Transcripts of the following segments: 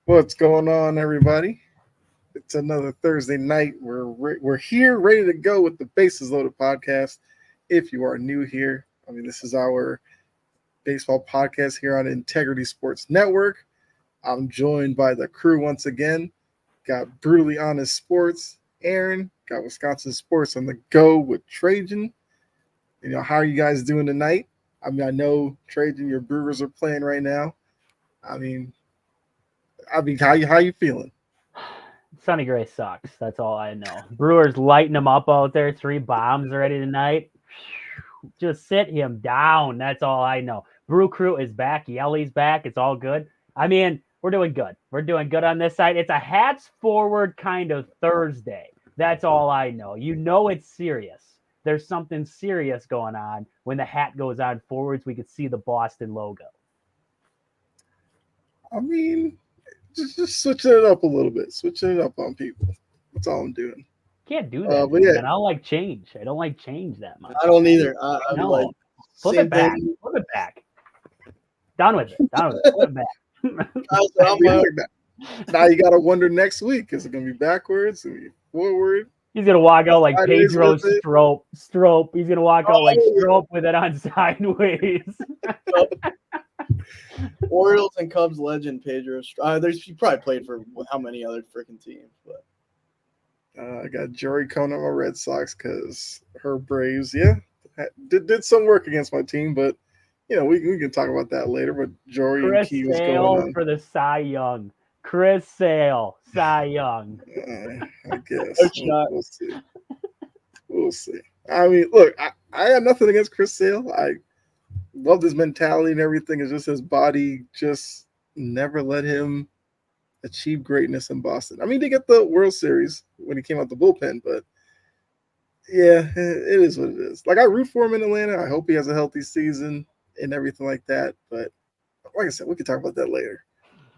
What's going on, everybody? It's another Thursday night. We're here, ready to go with the Bases Loaded podcast. If you are new here, this is our baseball podcast here on Integrity Sports Network. I'm joined by the crew once again. Got Brutally Honest Sports, Aaron. Got Wisconsin Sports on the go with Trajan. How are you guys doing tonight? I know Trajan, your Brewers are playing right now. I mean, how you feeling? Sonny Gray sucks. That's all I know. Brewers lighting him up out there. 3 bombs already tonight. Just sit him down. That's all I know. Brew Crew is back. Yelly's back. It's all good. We're doing good. We're doing good on this side. It's a hats forward kind of Thursday. That's all I know. You know it's serious. There's something serious going on when the hat goes on forwards. We could see the Boston logo. Just switching it up a little bit, switching it up on people. That's all I'm doing. Can't do that. But yeah. I don't like change. I don't like change that much. I don't either. No. Like, Flip it back. Flip it back. Down with it. Flip it back. Now you got to wonder next week. Is it going to be backwards? Is it going to be forward? He's going to walk out like Pedro Strop. He's going to walk out like Strop with it on sideways. Orioles and Cubs legend Pedro Strop. He probably played for how many other freaking teams? But I got Jory Cohn on my Red Sox because her Braves, did some work against my team, but we can talk about that later. But Jory Chris and Key was Sale going on for the Cy Young. Chris Sale, Cy Young. I guess we'll see. Look, I got nothing against Chris Sale. I love his mentality and everything. It's just his body just never let him achieve greatness in Boston. They get the World Series when he came out the bullpen, but yeah, it is what it is. Like, I root for him in Atlanta. I hope he has a healthy season and everything like that. But like I said, we can talk about that later.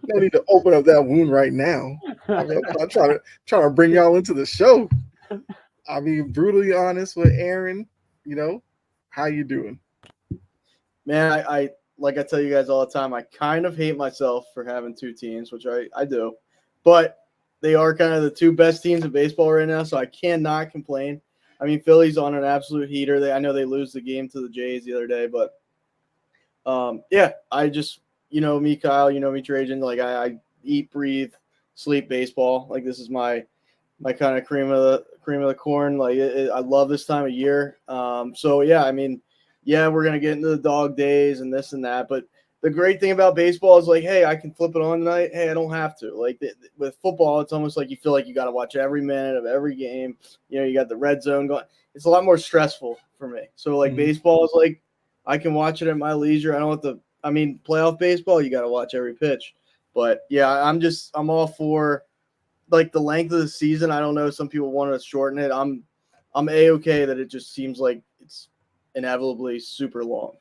No need to open up that wound right now. I'm trying to bring y'all into the show. Brutally honest with Aaron. How you doing? Man, I like I tell you guys all the time, I kind of hate myself for having 2 teams, which I do. But they are kind of the 2 best teams in baseball right now, so I cannot complain. Philly's on an absolute heater. I know they lose the game to the Jays the other day, but I just, me, Kyle, me, Trajan, like I eat, breathe, sleep baseball. Like, this is my kind of cream of the corn. Like, I love this time of year. We're going to get into the dog days and this and that. But the great thing about baseball is, like, hey, I can flip it on tonight. Hey, I don't have to. Like, with football, it's almost like you feel like you got to watch every minute of every game. You got the red zone going. It's a lot more stressful for me. So, like, baseball is like, I can watch it at my leisure. I don't have to – playoff baseball, you got to watch every pitch. But, yeah, I'm all for, like, the length of the season. I don't know. Some people want to shorten it. I'm A-okay that it just seems like it's inevitably super long.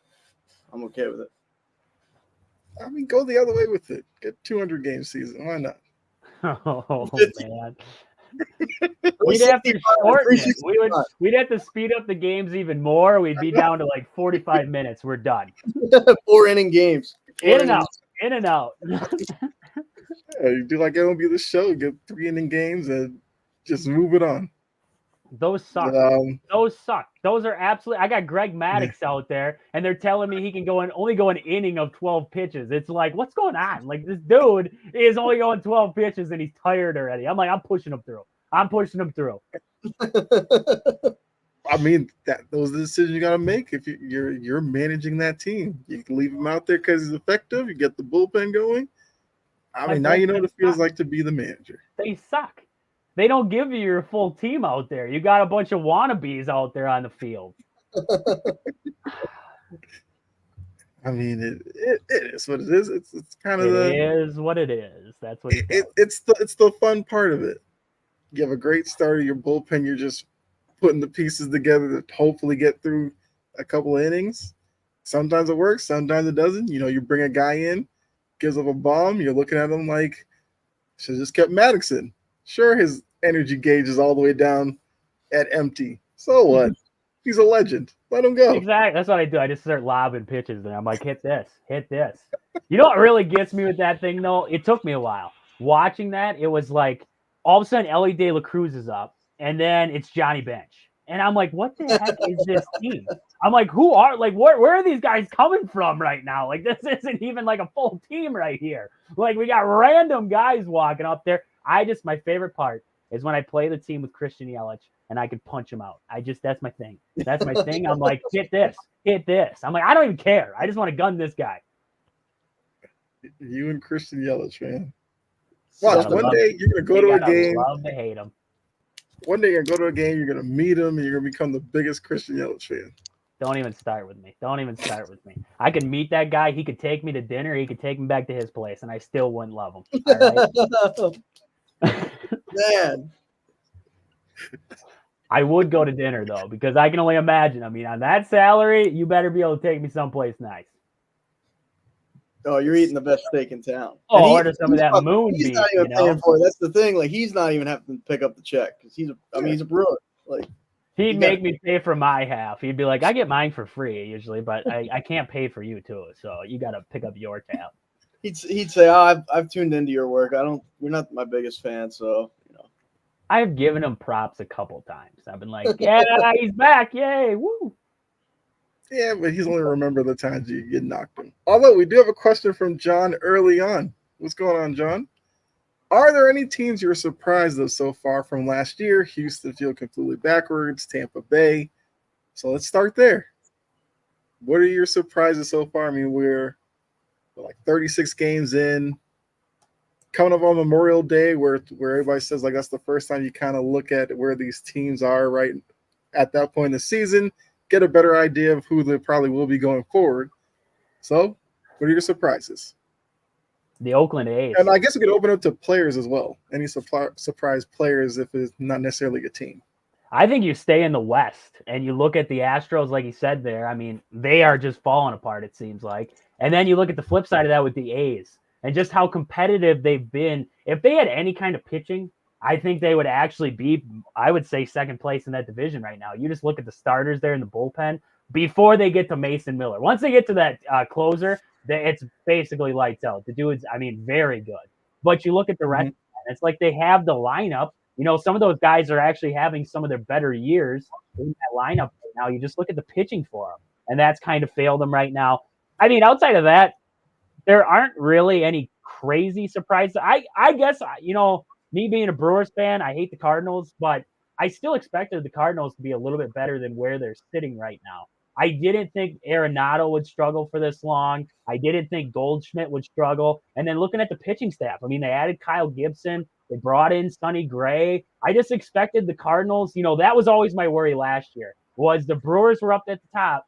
I'm okay with it. Go the other way with it. Get 200 game season. Why not? Oh man. We'd have to shorten it. We'd have to speed up the games even more. We'd be down to like 45 minutes. We're done. 4 inning games. In and out. You do like MLB The Show. Get 3 inning games and just move it on. Those suck. Those are absolutely. I got Greg Maddux out there, and they're telling me he can only go an inning of 12 pitches. It's like, what's going on? Like, this dude is only going 12 pitches, and he's tired already. I'm like, I'm pushing him through. Those are the decisions you got to make if you're managing that team. You can leave him out there because he's effective. You get the bullpen going. Now you know what it feels like to be the manager. They suck. They don't give you your full team out there. You got a bunch of wannabes out there on the field. It is what it is. It's kind of it is what it is. That's what it's the fun part of it. You have a great start of your bullpen. You're just putting the pieces together to hopefully get through a couple of innings. Sometimes it works, sometimes it doesn't. You bring a guy in, gives up a bomb. You're looking at him like, should have just kept Maddux in. Sure, his energy gauge is all the way down at empty. So what? He's a legend. Let him go. Exactly. That's what I do. I just start lobbing pitches, and I'm like, hit this. You know what really gets me with that thing, though? It took me a while. watching that, it was like all of a sudden Ellie De La Cruz is up, and then it's Johnny Bench. And I'm like, what the heck is this team? I'm like, where are these guys coming from right now? Like, this isn't even like a full team right here. Like, we got random guys walking up there. My favorite part is when I play the team with Christian Yelich and I can punch him out. That's my thing. That's my thing. I'm like, hit this. I'm like, I don't even care. I just want to gun this guy. You and Christian Yelich, man. Watch, one day you're gonna go to a game. Love to hate him. One day you're gonna go to a game, you're gonna meet him, and you're gonna become the biggest Christian Yelich fan. Don't even start with me. I could meet that guy. He could take me to dinner. He could take me back to his place, and I still wouldn't love him. All right? Man. I would go to dinner, though, because I can only imagine. I mean, on that salary, you better be able to take me someplace nice. Oh, you're eating the best steak in town. Oh, order some of that moon He's beef, not even paying for it. That's the thing. Like, he's not even having to pick up the check because he's a brewer. Like, he'd make me pay for my half. He'd be like, I get mine for free usually, but I can't pay for you too. So you got to pick up your tab. He'd say, "Oh, I've tuned into your work. You're not my biggest fan, so you know." I've given him props a couple times. I've been like, yeah, he's back. Yay. Woo. Yeah, but he's only remember the times you get knocked him. Although we do have a question from John early on. What's going on, John? Are there any teams you're surprised of so far from last year? Houston field completely backwards, Tampa Bay. So let's start there. What are your surprises so far? I mean, we're like 36 games in, coming up on Memorial Day, where everybody says like that's the first time you kind of look at where these teams are right at that point in the season, get a better idea of who they probably will be going forward. So, what are your surprises? The Oakland A's. And I guess we could open up to players as well. Any surprise players if it's not necessarily a team. I think you stay in the West and you look at the Astros, like you said there. I mean, they are just falling apart, it seems like. And then you look at the flip side of that with the A's and just how competitive they've been. If they had any kind of pitching, I think they would actually be, I would say, second place in that division right now. You just look at the starters there in the bullpen before they get to Mason Miller. Once they get to that closer, it's basically lights out. The dude's, I mean, very good. But you look at the rest, and it's like they have the lineup. You know, some of those guys are actually having some of their better years in that lineup right now. You just look at the pitching for them, and that's kind of failed them right now. I mean, outside of that, there aren't really any crazy surprises. I guess, you know, me being a Brewers fan, I hate the Cardinals, but I still expected the Cardinals to be a little bit better than where they're sitting right now. I didn't think Arenado would struggle for this long. I didn't think Goldschmidt would struggle. And then looking at the pitching staff, I mean, they added Kyle Gibson. They brought in Sonny Gray. I just expected the Cardinals, you know, that was always my worry last year, was the Brewers were up at the top,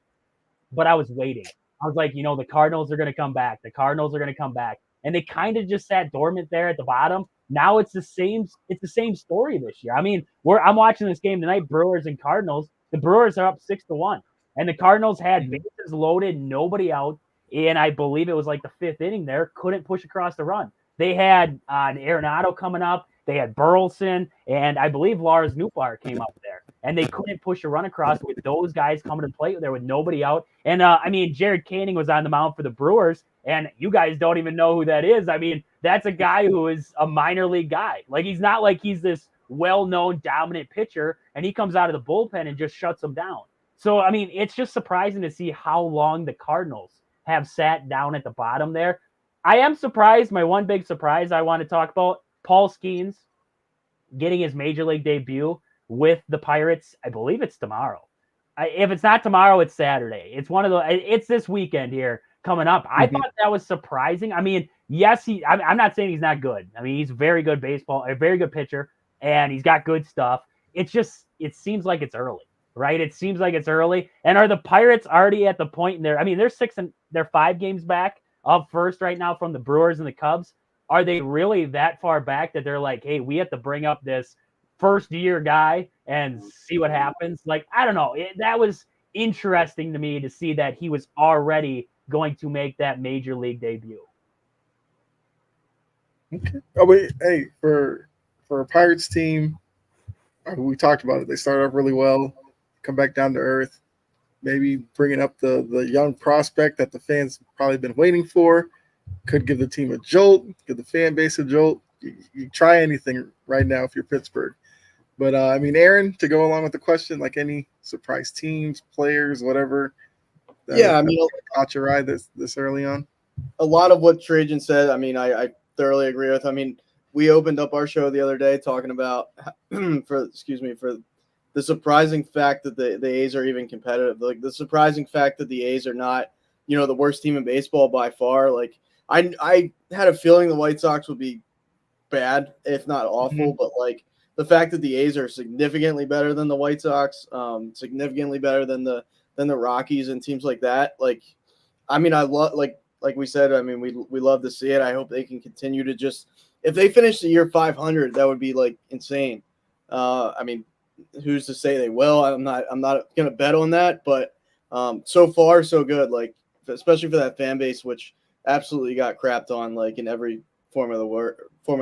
but I was waiting. I was like, you know, the Cardinals are going to come back. The Cardinals are going to come back. And they kind of just sat dormant there at the bottom. Now it's the same story this year. I mean, I'm watching this game tonight, Brewers and Cardinals. The Brewers are up 6-1. And the Cardinals had bases loaded, nobody out. And I believe it was like the fifth inning there, couldn't push across the run. They had an Arenado coming up. They had Burleson, and I believe Lars Nootbaar came up there. And they couldn't push a run across with those guys coming to play there with nobody out. And, I mean, Jared Canning was on the mound for the Brewers, and you guys don't even know who that is. I mean, that's a guy who is a minor league guy. Like, he's not like he's this well-known dominant pitcher, and he comes out of the bullpen and just shuts them down. So, I mean, it's just surprising to see how long the Cardinals have sat down at the bottom there. I am surprised. My one big surprise I want to talk about, Paul Skeens getting his major league debut with the Pirates. I believe it's tomorrow. If it's not tomorrow, it's Saturday. It's this weekend here coming up. I thought that was surprising. I mean, yes, I'm not saying he's not good. I mean, he's a very good a very good pitcher, and he's got good stuff. It seems like it's early. Right? It seems like it's early. And are the Pirates already at the point in I mean, they're 5 games back up first right now from the Brewers and the Cubs. Are they really that far back that they're like, hey, we have to bring up this first year guy and see what happens? Like, I don't know. That was interesting to me to see that he was already going to make that major league debut. Okay. Oh, wait. Hey, for a Pirates team, we talked about it. They started off really well. Come back down to earth, maybe bringing up the young prospect that the fans probably been waiting for, could give the team a jolt, give the fan base a jolt. you try anything right now if you're Pittsburgh. But I mean, Aaron, to go along with the question, like any surprise teams, players, whatever. Yeah, I mean, caught your eye this early on. A lot of what Trajan said, I mean, I thoroughly agree with. I mean, we opened up our show the other day talking about for the surprising fact that the A's are even competitive. Like the surprising fact that the A's are not, the worst team in baseball by far. Like I had a feeling the White Sox would be bad, if not awful, but like the fact that the A's are significantly better than the White Sox, significantly better than the Rockies and teams like that. Like, I mean, I love like we said, I mean, we love to see it. I hope they can continue to just, if they finish the year 500, that would be like insane. I mean, who's to say they will? I'm not going to bet on that, but so far so good. Like, especially for that fan base, which absolutely got crapped on, like in every form of the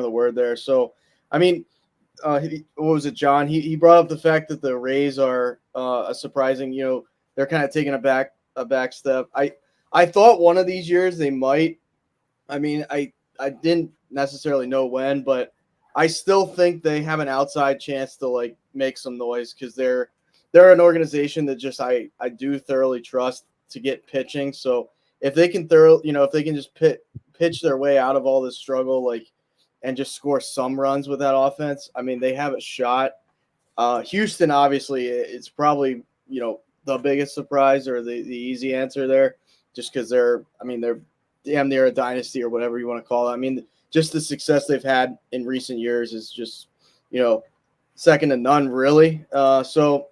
word there. So, I mean, what was it, John? He brought up the fact that the Rays are a surprising, they're kind of taking a back step. I thought one of these years they might. I mean, I didn't necessarily know when, but I still think they have an outside chance to like make some noise because they're an organization that just I do thoroughly trust to get pitching. So if they can if they can just pitch their way out of all this struggle, like, and just score some runs with that offense, I mean, they have a shot. Houston, obviously, it's probably, the biggest surprise or the easy answer there, just because they're damn near a dynasty or whatever you want to call it. I mean, just the success they've had in recent years is just, second to none, really. So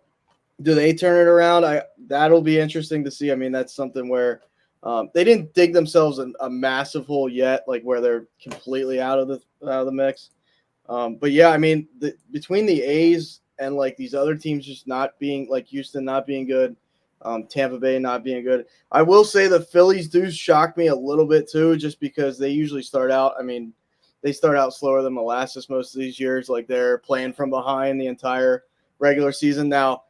do they turn it around? That'll be interesting to see. I mean, that's something where they didn't dig themselves a massive hole yet, like where they're completely out of the mix. But yeah, I mean, between the A's and like these other teams just not being, like Houston not being good, Tampa Bay not being good, I will say the Phillies do shock me a little bit too, just because they usually start out. I mean, they start out slower than molasses most of these years. Like they're playing from behind the entire regular season. Now,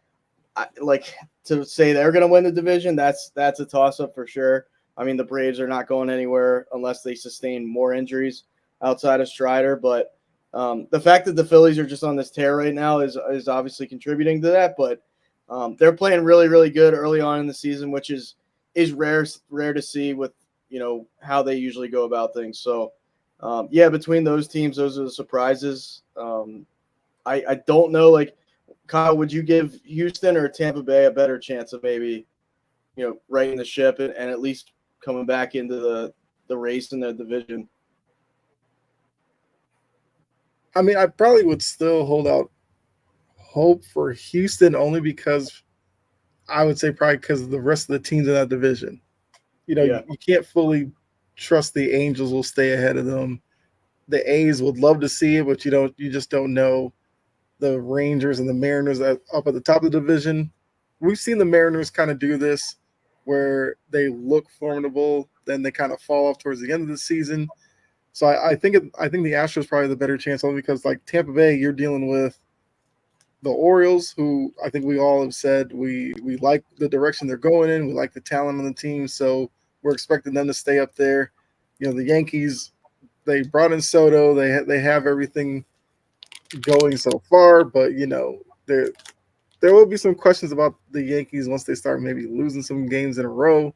like to say they're going to win the division, that's a toss up for sure. I mean, the Braves are not going anywhere unless they sustain more injuries outside of Strider. But the fact that the Phillies are just on this tear right now is obviously contributing to that. But they're playing really, really good early on in the season, which is rare to see with, how they usually go about things. So, yeah, between those teams, those are the surprises. I don't know, like, Kyle, would you give Houston or Tampa Bay a better chance of maybe, righting the ship and at least coming back into the race in the division? I mean, I probably would still hold out hope for Houston only because I would say probably because of the rest of the teams in that division. You can't fully trust the Angels will stay ahead of them. The A's would love to see it, but you just don't know. The Rangers and the Mariners up at the top of the division. We've seen the Mariners kind of do this where they look formidable, then they kind of fall off towards the end of the season. So I think the Astros probably the better chance only because like Tampa Bay, you're dealing with the Orioles, who I think we all have said we like the direction they're going in. We like the talent on the team, so we're expecting them to stay up there. The Yankees, they brought in Soto. They have everything going so far, but there will be some questions about the Yankees once they start maybe losing some games in a row.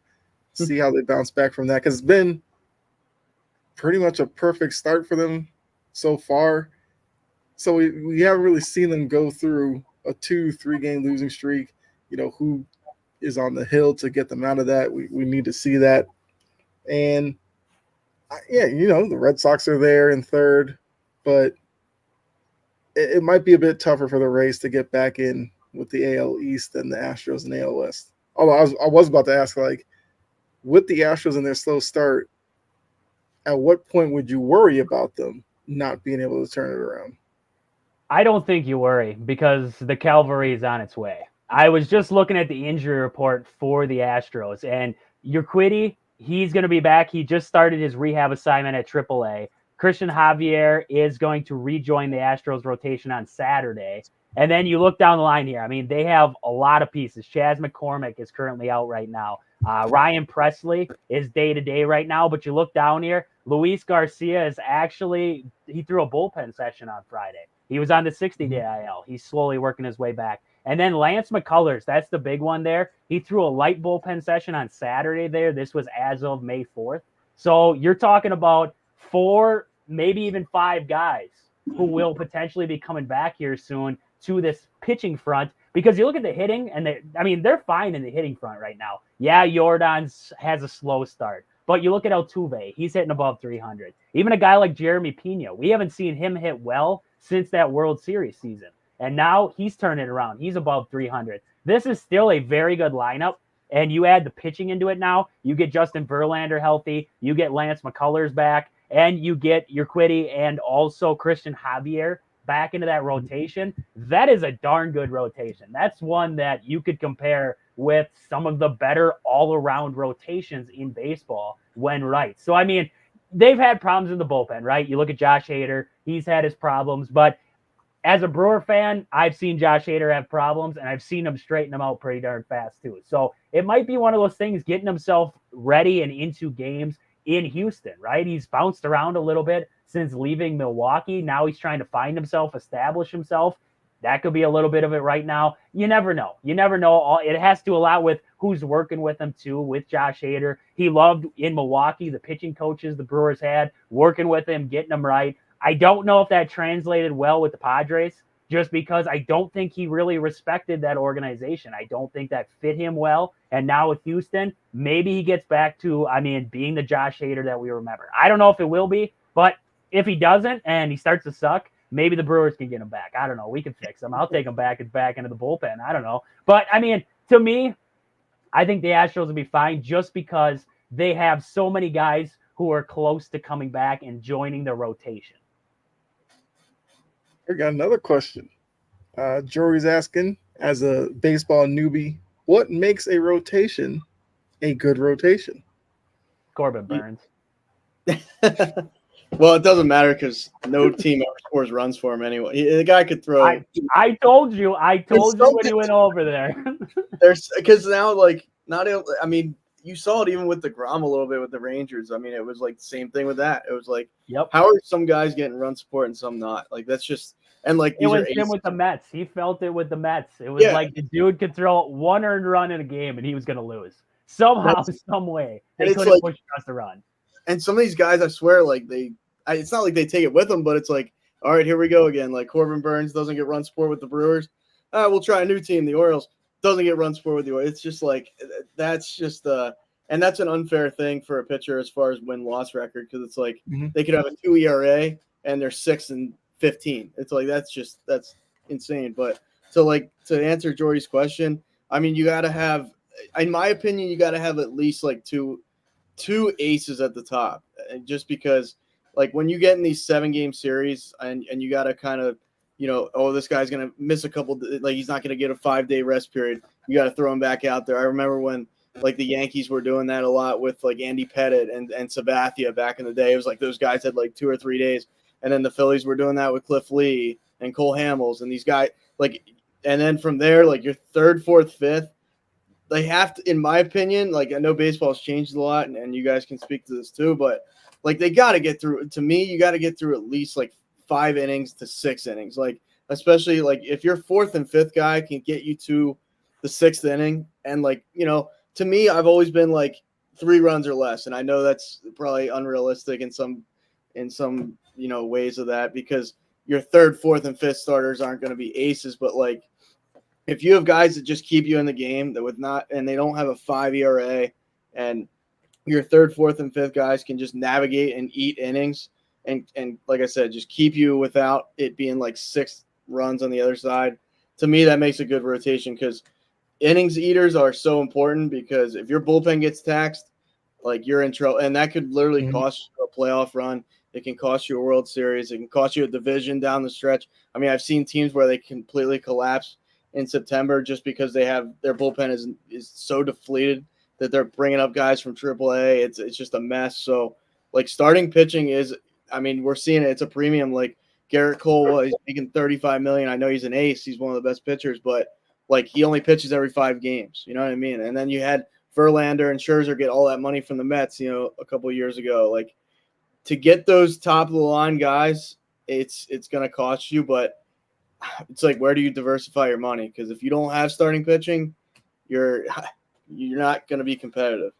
See how they bounce back from that, because it's been pretty much a perfect start for them so far. So we haven't really seen them go through a 2-3 game losing streak. Who is on the hill to get them out of that? We need to see that. And the Red Sox are there in third, but it might be a bit tougher for the Rays to get back in with the AL East than the Astros and AL West. Although I was about to ask, like, with the Astros and their slow start, at what point would you worry about them not being able to turn it around? I don't think you worry because the cavalry is on its way. I was just looking at the injury report for the Astros, and Urquidy, he's going to be back. He just started his rehab assignment at AAA. Christian Javier is going to rejoin the Astros rotation on Saturday. And then you look down the line here. I mean, they have a lot of pieces. Chas McCormick is currently out right now. Ryan Presley is day-to-day right now, but you look down here, Luis Garcia is actually – he threw a bullpen session on Friday. He was on the 60-day IL. He's slowly working his way back. And then Lance McCullers, that's the big one there. He threw a light bullpen session on Saturday there. This was as of May 4th. So you're talking about 4, maybe even 5 guys who will potentially be coming back here soon to this pitching front, because you look at the hitting and they're fine in the hitting front right now. Yeah, Jordan's has a slow start, but you look at Altuve, he's hitting above 300. Even a guy like Jeremy Pena, we haven't seen him hit well since that World Series season. And now he's turning it around. He's above 300. This is still a very good lineup. And you add the pitching into it now. You get Justin Verlander healthy. You get Lance McCullers back. And you get Urquidy and also Christian Javier back into that rotation. That is a darn good rotation. That's one that you could compare with some of the better all-around rotations in baseball when right. So, I mean, they've had problems in the bullpen, right? You look at Josh Hader. He's had his problems. But as a Brewer fan, I've seen Josh Hader have problems, and I've seen him straighten them out pretty darn fast, too. So it might be one of those things, getting himself ready and into games in Houston, right? He's bounced around a little bit since leaving Milwaukee. Now he's trying to find himself, establish himself. That could be a little bit of it right now. You never know. You never know. It has to do a lot with who's working with him, too, with Josh Hader. He loved in Milwaukee, the pitching coaches the Brewers had, working with him, getting him right. I don't know if that translated well with the Padres, just because I don't think he really respected that organization. I don't think that fit him well. And now with Houston, maybe he gets back to, being the Josh Hader that we remember. I don't know if it will be, but if he doesn't and he starts to suck, maybe the Brewers can get him back. I don't know. We can fix him. I'll take him back into the bullpen. I don't know. But, to me, I think the Astros will be fine just because they have so many guys who are close to coming back and joining the rotation. I got another question. Jory's asking, as a baseball newbie, what makes a rotation a good rotation? Corbin Burns. Well, it doesn't matter because no team ever scores runs for him anyway. The guy could throw. I told you when he went over there. Because now, you saw it even with DeGrom a little bit with the Rangers. It was like the same thing with that. It was like, how are some guys getting run support and some not? Like, that's just – and like it was him with the Mets. He felt it with the Mets. It was like the dude could throw 1 earned run in a game and he was going to lose. Somehow, some way. They couldn't push across the run. And some of these guys, I swear, like it's not like they take it with them, but it's like, all right, here we go again. Like Corbin Burns doesn't get run support with the Brewers. We'll try a new team, the Orioles. Doesn't get run support with the Orioles. It's just like that's just and that's an unfair thing for a pitcher as far as win-loss record, because it's like they could have a 2 ERA and they're 6-15. It's like that's insane. But to answer Jordy's question, you got to have, in my opinion, you got to have at least like two aces at the top, and just because. Like when you get in these 7-game series and you got to kind of, this guy's going to miss a couple, like he's not going to get a 5-day rest period. You got to throw him back out there. I remember when like the Yankees were doing that a lot with like Andy Pettitte and Sabathia back in the day. It was like those guys had like 2 or 3 days. And then the Phillies were doing that with Cliff Lee and Cole Hamels and these guys and then from there, like your 3rd, 4th, 5th, they have to, in my opinion, like I know baseball's changed a lot and you guys can speak to this too, but like they got to get through. To me, you got to get through at least like 5 innings to 6 innings. Like especially like if your 4th and 5th guy can get you to the 6th inning, and to me, I've always been like 3 runs or less, and I know that's probably unrealistic in some ways of that, because your 3rd, 4th, and 5th starters aren't going to be aces, but like if you have guys that just keep you in the game and they don't have a 5 ERA, and your 3rd, 4th, and 5th guys can just navigate and eat innings and like I said, just keep you without it being like 6 runs on the other side. To me, that makes a good rotation, because innings eaters are so important, because if your bullpen gets taxed, like you're in trouble, and that could literally cost you a playoff run. It can cost you a World Series. It can cost you a division down the stretch. I've seen teams where they completely collapse in September just because their bullpen is so depleted that they're bringing up guys from AAA. It's just a mess. So, like, starting pitching is, we're seeing it. It's a premium. Like, Garrett Cole, he's making $35 million. I know he's an ace. He's one of the best pitchers, but, like, he only pitches every 5 games. You know what I mean? And then you had Verlander and Scherzer get all that money from the Mets, a couple of years ago. Like, to get those top of the line guys, it's going to cost you, but it's like, where do you diversify your money? Because if you don't have starting pitching, you're not going to be competitive.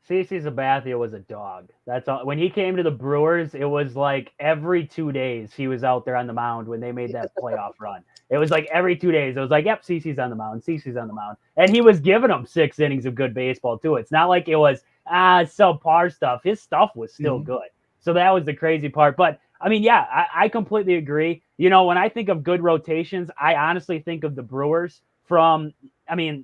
CC Sabathia was a dog. That's all. When he came to the Brewers, it was like every 2 days he was out there on the mound when they made that playoff run. It was like every 2 days. It was like, yep, CC's on the mound. CC's on the mound. And he was giving them 6 innings of good baseball, too. It's not like it was subpar stuff. His stuff was still good. So that was the crazy part. But, I mean, yeah, I completely agree. When I think of good rotations, I honestly think of the Brewers from,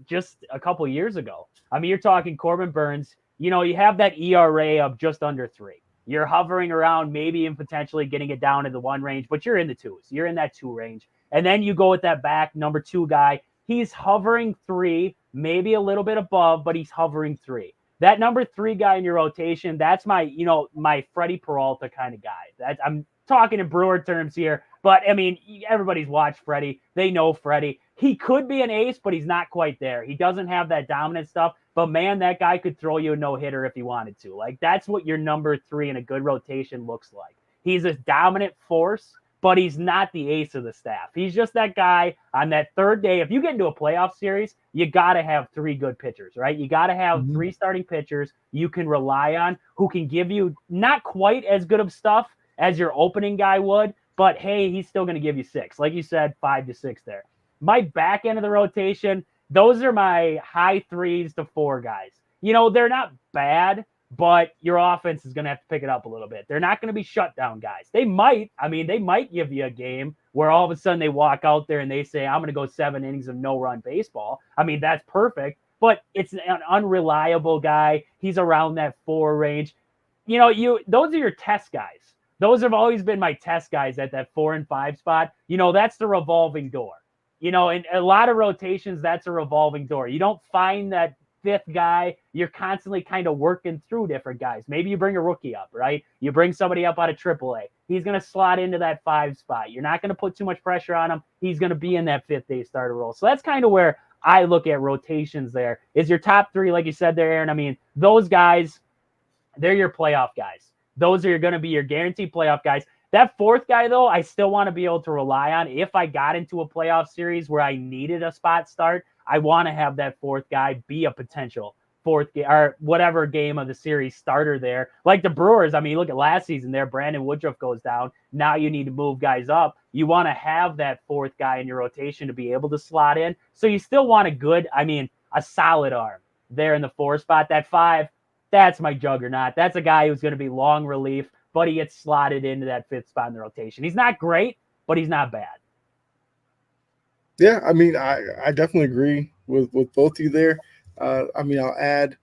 just a couple years ago. You're talking Corbin Burnes. You have that ERA of just under 3. You're hovering around maybe and potentially getting it down to the 1 range, but you're in the 2s. You're in that 2 range. And then you go with that back number 2 guy. He's hovering 3, maybe a little bit above, but he's hovering 3. That number 3 guy in your rotation, that's my, my Freddie Peralta kind of guy. I'm talking in Brewer terms here, but everybody's watched Freddie. They know Freddie. He could be an ace, but he's not quite there. He doesn't have that dominant stuff. But, man, that guy could throw you a no-hitter if he wanted to. Like, that's what your number 3 in a good rotation looks like. He's a dominant force, but he's not the ace of the staff. He's just that guy on that third day. If you get into a playoff series, you got to have 3 good pitchers, right? You got to have 3 starting pitchers you can rely on who can give you not quite as good of stuff as your opening guy would, but, hey, he's still going to give you 6. Like you said, 5 to 6 there. My back end of the rotation, those are my high 3s to 4 guys. They're not bad, but your offense is going to have to pick it up a little bit. They're not going to be shutdown guys. They might give you a game where all of a sudden they walk out there and they say, I'm going to go 7 innings of no-run baseball. That's perfect, but it's an unreliable guy. He's around that 4 range. Those are your test guys. Those have always been my test guys at that 4 and 5 spot. That's the revolving door. In a lot of rotations, that's a revolving door. You don't find that 5th guy. You're constantly kind of working through different guys. Maybe you bring a rookie up, right? You bring somebody up out of AAA. He's going to slot into that 5 spot. You're not going to put too much pressure on him. He's going to be in that 5th day starter role. So that's kind of where I look at rotations there. Is your top 3, like you said there, Aaron? Those guys, they're your playoff guys. Those are going to be your guaranteed playoff guys. That 4th guy, though, I still want to be able to rely on. If I got into a playoff series where I needed a spot start, I want to have that 4th guy be a potential 4th game or whatever game of the series starter there. Like the Brewers, look at last season there. Brandon Woodruff goes down. Now you need to move guys up. You want to have that 4th guy in your rotation to be able to slot in. So you still want a good, a solid arm there in the 4 spot. That 5, that's my juggernaut. That's a guy who's going to be long relief, but he gets slotted into that 5th spot in the rotation. He's not great, but he's not bad. Yeah, I definitely agree with both of you there. I'll add,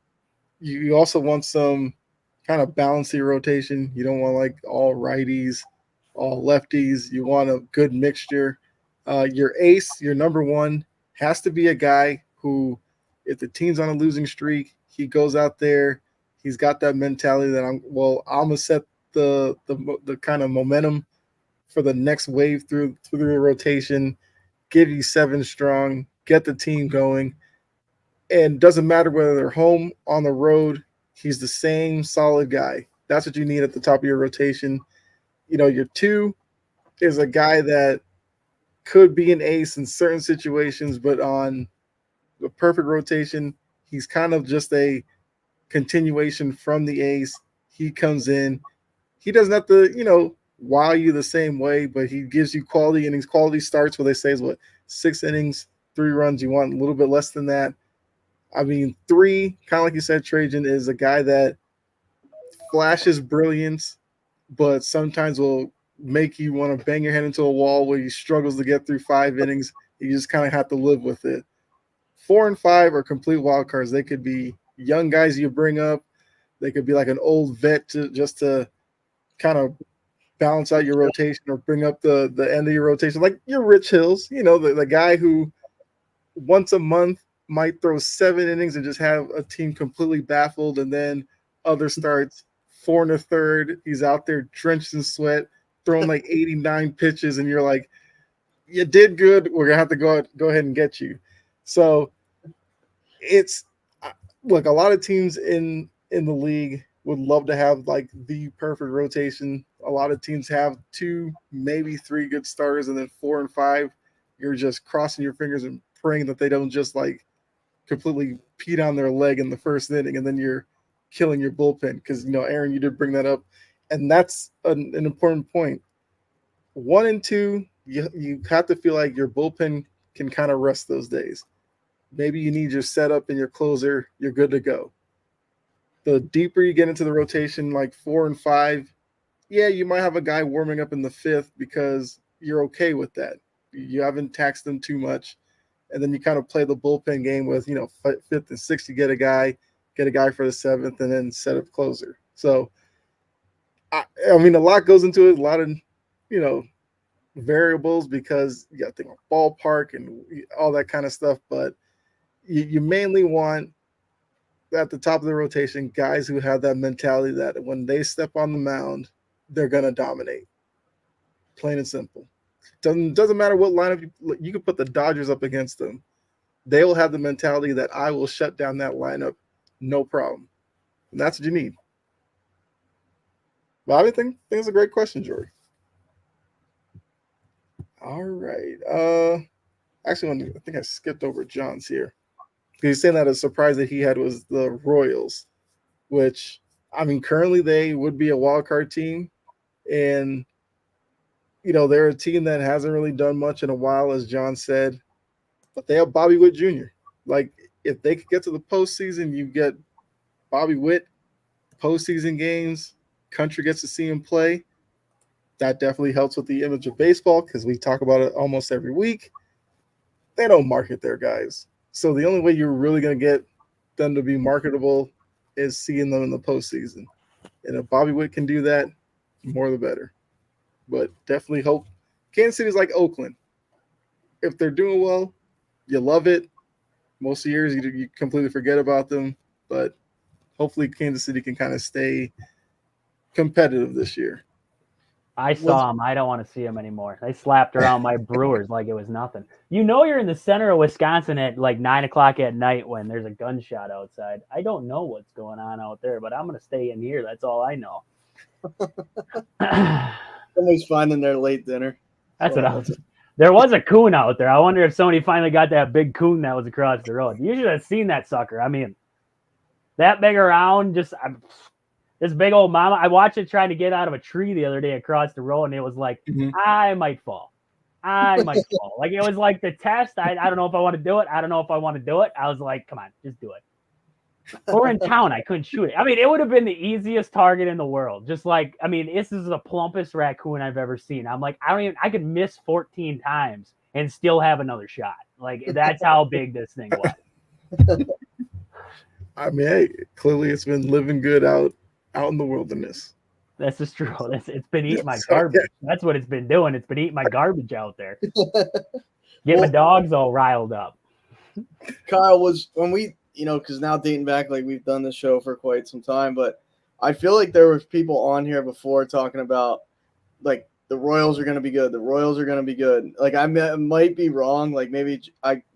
you also want some kind of balance in your rotation. You don't want like all righties, all lefties. You want a good mixture. Your ace, your number 1, has to be a guy who, if the team's on a losing streak, he goes out there. He's got that mentality that I'm gonna set the kind of momentum for the next wave through the rotation, give you 7 strong, get the team going. And doesn't matter whether they're home, on the road, he's the same solid guy. That's what you need at the top of your rotation. Your 2 is a guy that could be an ace in certain situations, but on the perfect rotation, he's kind of just a continuation from the ace. He comes in. He doesn't have to, wow you the same way, but he gives you quality innings. Quality starts where they say is 6 innings, 3 runs. You want a little bit less than that. 3, kind of like you said, Trajan, is a guy that flashes brilliance, but sometimes will make you want to bang your head into a wall where he struggles to get through 5 innings. You just kind of have to live with it. 4 and 5 are complete wild cards. They could be young guys you bring up. They could be like an old vet just to kind of balance out your rotation or bring up the end of your rotation. Like your Rich Hills, the guy who once a month might throw 7 innings and just have a team completely baffled, and then other starts 4 1/3. He's out there drenched in sweat, throwing like 89 pitches, and you're like, you did good. We're gonna have to go ahead and get you. So look, a lot of teams in the league would love to have like the perfect rotation. A lot of teams have 2, maybe 3 good starters, and then 4 and 5, you're just crossing your fingers and praying that they don't just like completely pee down their leg in the first inning, and then you're killing your bullpen because Aaron, you did bring that up, and that's an important point. 1 and 2, you have to feel like your bullpen can kind of rest those days. Maybe you need your setup and your closer, you're good to go. The deeper you get into the rotation, like 4 and 5, yeah, you might have a guy warming up in the 5th because you're okay with that. You haven't taxed them too much. And then you kind of play the bullpen game with, 5th and 6th, you get a guy for the 7th, and then set up closer. So, I mean, a lot goes into it, a lot of, variables because you got to think of ballpark and all that kind of stuff. But you mainly want at the top of the rotation guys who have that mentality that when they step on the mound, they're going to dominate. Plain and simple. Doesn't matter what lineup you can put the Dodgers up against them. They will have the mentality that I will shut down that lineup, no problem. And that's what you need. Well, I think it's a great question, Jory. All right. Actually, I think I skipped over John's here. He's saying that a surprise that he had was the Royals, which, I mean, currently they would be a wild card team. And, they're a team that hasn't really done much in a while, as John said. But they have Bobby Witt Jr. Like, if they could get to the postseason, you get Bobby Witt, postseason games, country gets to see him play. That definitely helps with the image of baseball because we talk about it almost every week. They don't market their guys. So the only way you're really going to get them to be marketable is seeing them in the postseason. And if Bobby Witt can do that, more the better. But definitely hope. Kansas City's like Oakland. If they're doing well, you love it. Most of the years, you completely forget about them. But hopefully Kansas City can kind of stay competitive this year. I saw him. I don't want to see him anymore. They slapped around my Brewers like it was nothing. You're in the center of Wisconsin at like 9 o'clock at night when there's a gunshot outside. I don't know what's going on out there, but I'm going to stay in here. That's all I know. Somebody's finding their late dinner. That's what I was. There was a coon out there. I wonder if somebody finally got that big coon that was across the road. You should have seen that sucker. I mean, that big around, this big old mama. I watched it trying to get out of a tree the other day across the road, and it was like, I might fall. Like, it was like the test. I don't know if I want to do it. I don't know if I want to do it. I was like, come on, just do it. Or in town, I couldn't shoot it. I mean, it would have been the easiest target in the world. Just like, I mean, this is the plumpest raccoon I've ever seen. I'm like, I could miss 14 times and still have another shot. Like, that's how big this thing was. I mean, hey, clearly it's been living good out in the wilderness. This is true. It's been eating my garbage. That's what it's been doing. It's been eating my garbage out there. Get my dogs all riled up. Kyle, was when we, because now dating back, like we've done this show for quite some time, but I feel like there was people on here before talking about like the Royals are going to be good. The Royals are going to be good. Like I might be wrong. Like maybe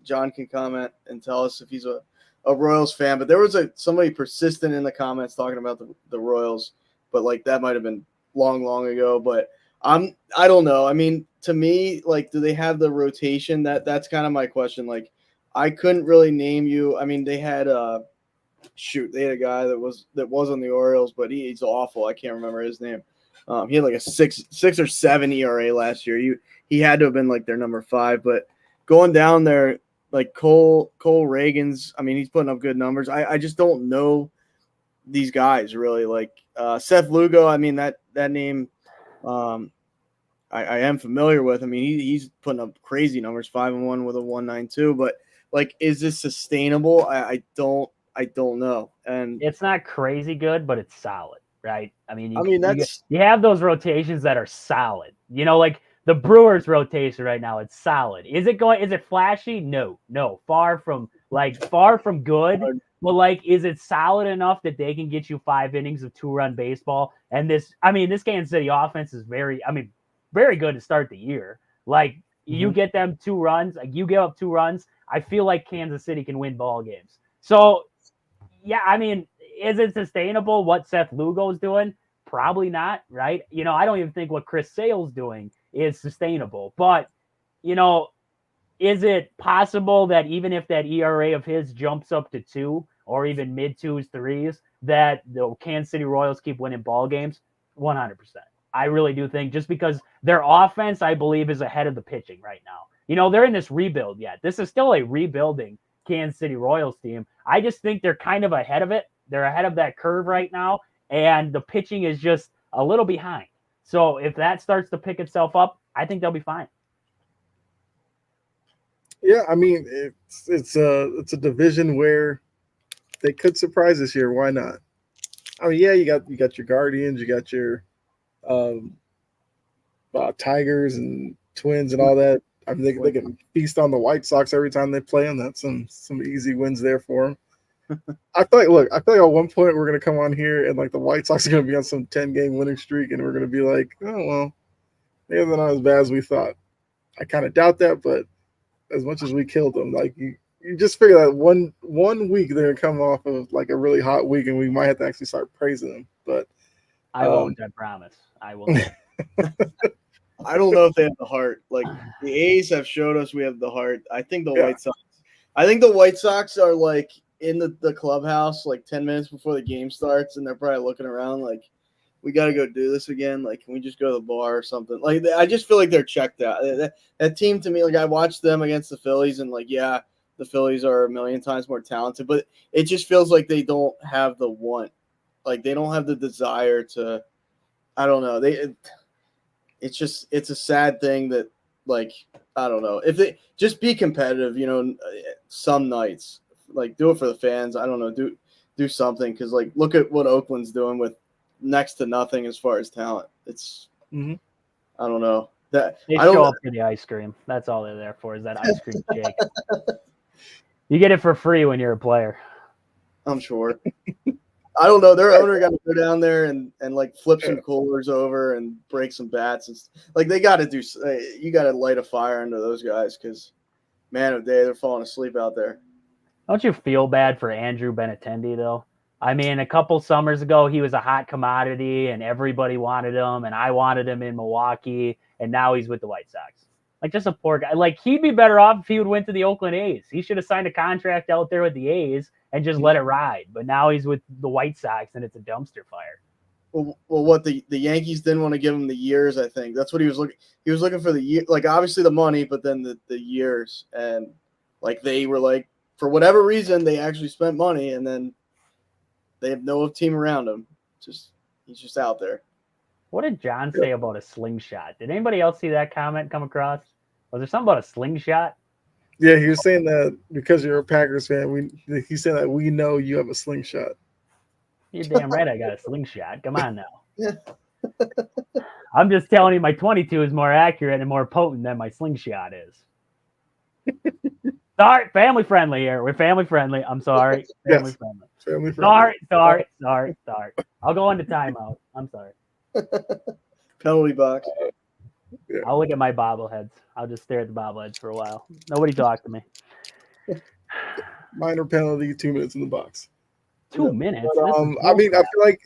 John can comment and tell us if he's a Royals fan, but there was somebody persistent in the comments talking about the Royals, but like that might have been long ago. But I don't know. I mean, to me, like, do they have the rotation? That's kind of my question. Like, I couldn't really name you. I mean, they had a guy that was on the Orioles, but he's awful. I can't remember his name. He had like a 6 or 7 ERA last year. He had to have been like their number 5, but going down there, like Cole Reagans, I mean, he's putting up good numbers. I just don't know these guys really. Like Seth Lugo, I mean, that name I am familiar with. I mean, he's putting up crazy numbers, 5-1 with a 1.92. But like, is this sustainable? I don't know. And it's not crazy good, but it's solid, right? I mean, you have those rotations that are solid. Like the Brewers rotation right now, it's solid. Is it flashy? No, far from good. But like, is it solid enough that they can get you 5 innings of 2-run baseball? And this Kansas City offense is very good to start the year. Like, you get them 2 runs, like you give up 2 runs, I feel like Kansas City can win ball games. So Yeah, I mean, is it sustainable what Seth Lugo's doing? Probably not, right? I don't even think what Chris Sale's doing is sustainable. But, is it possible that even if that ERA of his jumps up to 2 or even mid 2s, 3s, that the Kansas City Royals keep winning ball games? 100%. I really do think just because their offense, I believe, is ahead of the pitching right now. They're in this rebuild yet. This is still a rebuilding Kansas City Royals team. I just think they're kind of ahead of it. They're ahead of that curve right now, and the pitching is just a little behind. So if that starts to pick itself up, I think they'll be fine. Yeah, I mean it's a division where they could surprise this year. Why not? I mean, yeah, you got your Guardians, you got your Tigers and Twins and all that. I mean, they can feast on the White Sox every time they play them. That's some easy wins there for them. I feel like at one point we're gonna come on here and like the White Sox are gonna be on some 10-game winning streak, and we're gonna be like, oh well, maybe they're not as bad as we thought. I kind of doubt that, but as much as we killed them, like you just figure that one week they're gonna come off of like a really hot week, and we might have to actually start praising them. But I won't. I promise. I will. I don't know if they have the heart. Like the A's have showed us we have the heart. I think the White Sox are like in the clubhouse like 10 minutes before the game starts, and they're probably looking around like, we got to go do this again. Like, can we just go to the bar or something? Like, I just feel like they're checked out. That team, to me, like, I watched them against the Phillies, and like, yeah, the Phillies are a million times more talented, but it just feels like they don't have the want. Like, they don't have the desire to, I don't know. It's a sad thing that, like, I don't know. If they just be competitive, some nights, like, do it for the fans. I don't know. Do something. Cause like, look at what Oakland's doing with next to nothing as far as talent. It's, I don't know. They show up for the ice cream. That's all they're there for, is that ice cream shake. You get it for free when you're a player. I'm sure. I don't know. Their owner got to go down there and like flip some coolers over and break some bats. It's like they got to do. You got to light a fire under those guys because, man of day, they're falling asleep out there. Don't you feel bad for Andrew Benintendi though? I mean, a couple summers ago, he was a hot commodity, and everybody wanted him, and I wanted him in Milwaukee, and now he's with the White Sox. Like, just a poor guy. Like, he'd be better off if he would went to the Oakland A's. He should have signed a contract out there with the A's and just let it ride. But now he's with the White Sox, and it's a dumpster fire. Well, what the Yankees didn't want to give him the years, I think. That's what he was looking. He was looking for the year, like obviously the money, but then the years. And like they were like, for whatever reason, they actually spent money, and then they have no team around him. He's just out there. What did John say about a slingshot? Did anybody else see that comment come across? Was there something about a slingshot? Yeah, he was saying that because you're a Packers fan, he said that we know you have a slingshot. You're damn right I got a slingshot. Come on now. I'm just telling you my 22 is more accurate and more potent than my slingshot is. Sorry, family friendly here. We're family friendly. I'm sorry. Family friendly. Family friendly. Sorry. I'll go into timeout. I'm sorry. Penalty box. Yeah. I'll look at my bobbleheads. I'll just stare at the bobbleheads for a while. Nobody talk to me. Minor penalty, 2 minutes in the box. 2 minutes? But, I mean, I feel like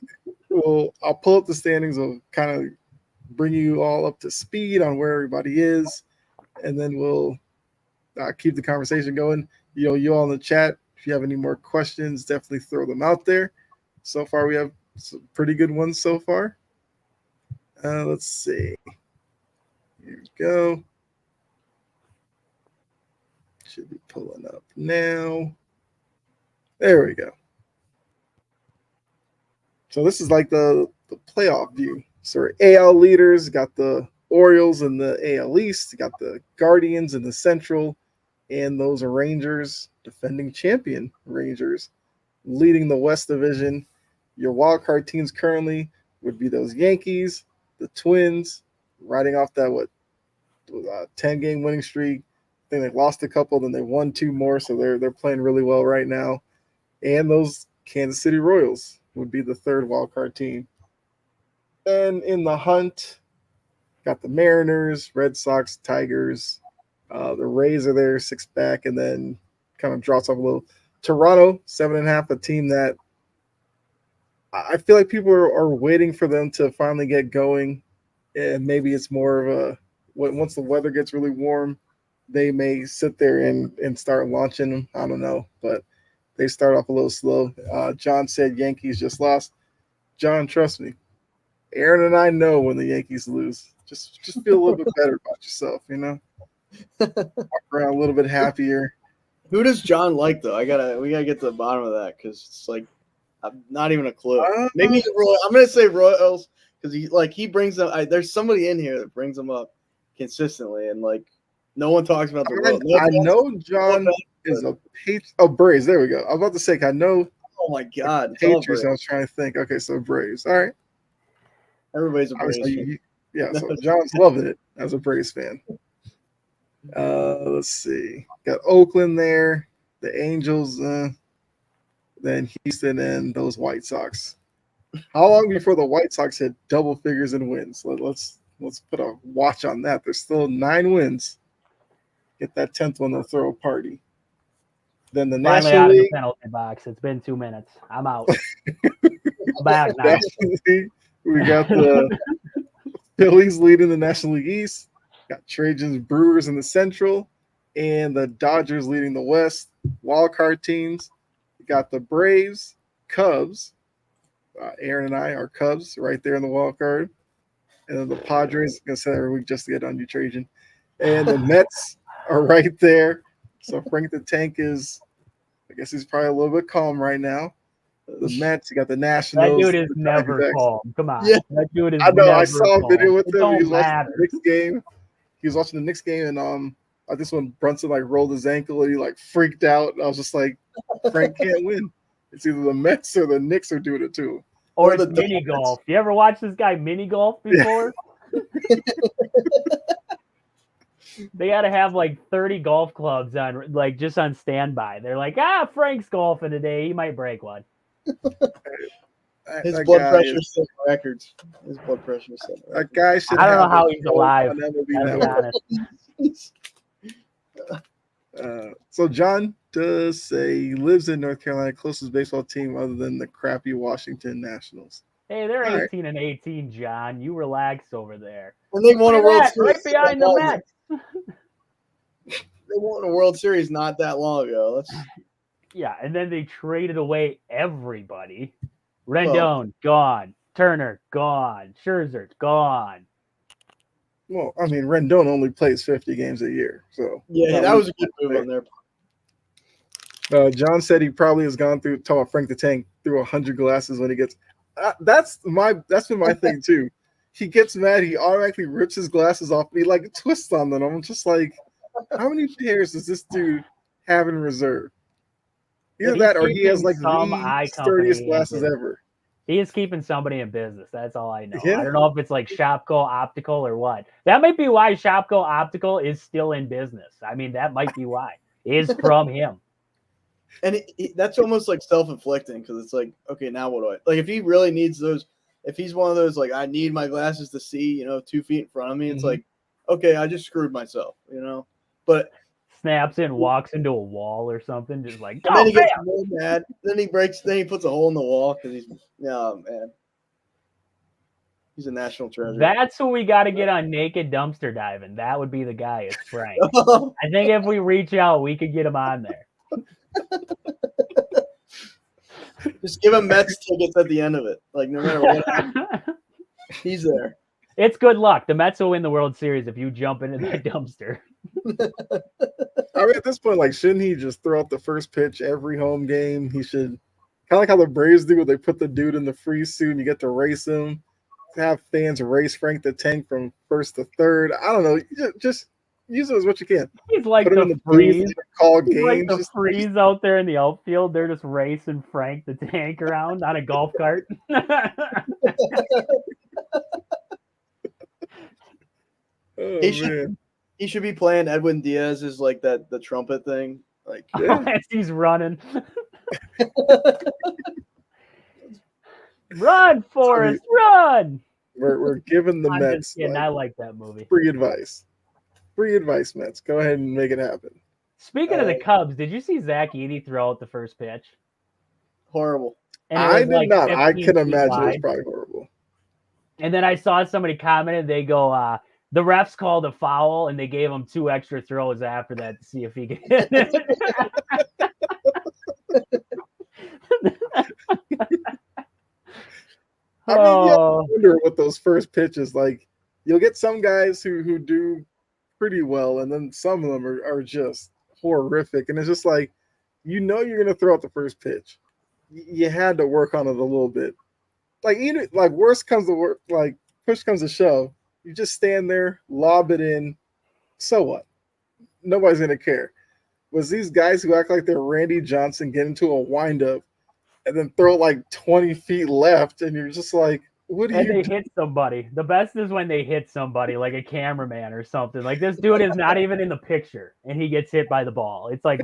I'll pull up the standings. I'll kind of bring you all up to speed on where everybody is, and then we'll keep the conversation going. You all in the chat, if you have any more questions, definitely throw them out there. So far, we have some pretty good ones so far. Let's see. Here we go. Should be pulling up now. There we go. So this is like the playoff view. So AL leaders got the Orioles in the AL East, got the Guardians in the Central, and those are Rangers, defending champion Rangers, leading the West Division. Your wildcard teams currently would be those Yankees, the Twins, riding off that 10-game winning streak. I think they lost a couple, then they won 2 more, so they're playing really well right now. And those Kansas City Royals would be the third wildcard team. And in the hunt, got the Mariners, Red Sox, Tigers. The Rays are there, 6 back, and then kind of drops off a little. Toronto 7.5, a team that I feel like people are waiting for them to finally get going, and maybe it's more of a once the weather gets really warm, they may sit there and start launching them. I don't know, but they start off a little slow. John said Yankees just lost. John, trust me, Aaron and I know when the Yankees lose. Just feel a little bit better about yourself, you know. Walk around a little bit happier. Who does John like though? We gotta get to the bottom of that because it's like I'm not even a clue. Maybe I'm gonna say Royals because he brings them. There's somebody in here that brings them up consistently, and like no one talks about the Royals. I know John is a Braves. There we go. I was about to say I know. Oh my God, Patriots. I was trying to think. Okay, so Braves. All right. Everybody's a Braves fan. Yeah, so John's loving it as a Braves fan. Let's see. Got Oakland there, the Angels, then Houston, and those White Sox. How long before the White Sox hit double figures in wins? Let's put a watch on that. There's still 9 wins. Get that 10th one to throw a party. Then the Finally National out League. of the penalty box. It's been 2 minutes. I'm out. I'm back now. National League, we got the Phillies leading the National League East. Got Trojans, Brewers in the Central, and the Dodgers leading the West. Wild card teams. You got the Braves, Cubs. Aaron and I are Cubs right there in the wild card. And then the Padres, I'm going to say every week just to get on you, Trajan. And the Mets are right there. So Frank the Tank is, I guess he's probably a little bit calm right now. The Mets, you got the Nationals. That dude is never calm. Come on. Yeah. That dude is I know. never I saw a video with him. He was watching matter. the Knicks game. He was watching the Knicks game, and I just when Brunson rolled his ankle and he freaked out. I was just like, Frank can't win. It's either the Mets or the Knicks are doing it too. Or it's mini golf. You ever watch this guy mini golf before? Yeah. They got to have 30 golf clubs on, just on standby. They're like, Frank's golfing today. He might break one. His blood pressure set records. His blood pressure set records. That guy should. I don't know how he's alive. So John does say he lives in North Carolina, closest baseball team other than the crappy Washington Nationals. Hey, they're 18-18, John. You relax over there. And they won a World Series right behind the Mets. They won a World Series not that long ago. Yeah, and then they traded away everybody. Rendon, gone. Turner, gone. Scherzer, gone. Well, I mean, Rendon only plays 50 games a year. So yeah, that was a good move on their part. John said he probably has gone through, talking about Frank the Tank, through 100 glasses when he gets that's been my thing too. He gets mad, he automatically rips his glasses off, and he twists on them. I'm just like, how many pairs does this dude have in reserve? Either that or he has the sturdiest glasses ever. He is keeping somebody in business. That's all I know. Yeah. I don't know if it's Shopko Optical or what. That might be why Shopko Optical is still in business. I mean, that might be why. It is from him. And that's almost self-inflicting because it's okay, now what do I if he really needs those? If he's one of those I need my glasses to see 2 feet in front of me, it's okay, I just screwed myself, But snaps in, walks into a wall or something, just and then he gets more mad. Then he puts a hole in the wall because man. He's a national treasure. That's who we got to get on Naked Dumpster Diving. That would be the guy. It's Frank. I think if we reach out, we could get him on there. Just give him Mets tickets at the end of it. No matter what happens, he's there. It's good luck. The Mets will win the World Series if you jump into that dumpster. I mean, at this point, shouldn't he just throw out the first pitch every home game? He should, kind of like how the Braves do, where they put the dude in the free suit and you get to race him. Have fans race Frank the Tank from first to third. I don't know. Just use it as what you can. He's like the freeze. The freeze out there in the outfield. They're just racing Frank the Tank around on a golf cart. He should be playing Edwin Diaz as the trumpet thing. As he's running. Run, Forrest, run! We're giving the Mets. I like that movie. Free advice, Mets. Go ahead and make it happen. Speaking of the Cubs, did you see Zach Eady throw out the first pitch? Horrible. And I was did not. I 15 can feet imagine it was wide. probably horrible. And then I saw somebody commented, they go, the refs called a foul and they gave him 2 extra throws after that to see if he could hit it. I mean, I wonder what those first pitches like. You'll get some guys who do pretty well, and then some of them are just horrific. And it's just like, you're going to throw out the first pitch. You had to work on it a little bit. Like, either like worst comes to worst, like push comes to shove, you just stand there, lob it in. So what? Nobody's gonna care. Was these guys who act like they're Randy Johnson get into a windup and then throw like 20 feet left, and you're just like, what do you? And they hit somebody. The best is when they hit somebody, like a cameraman or something. Like, this dude is not even in the picture, and he gets hit by the ball. It's like,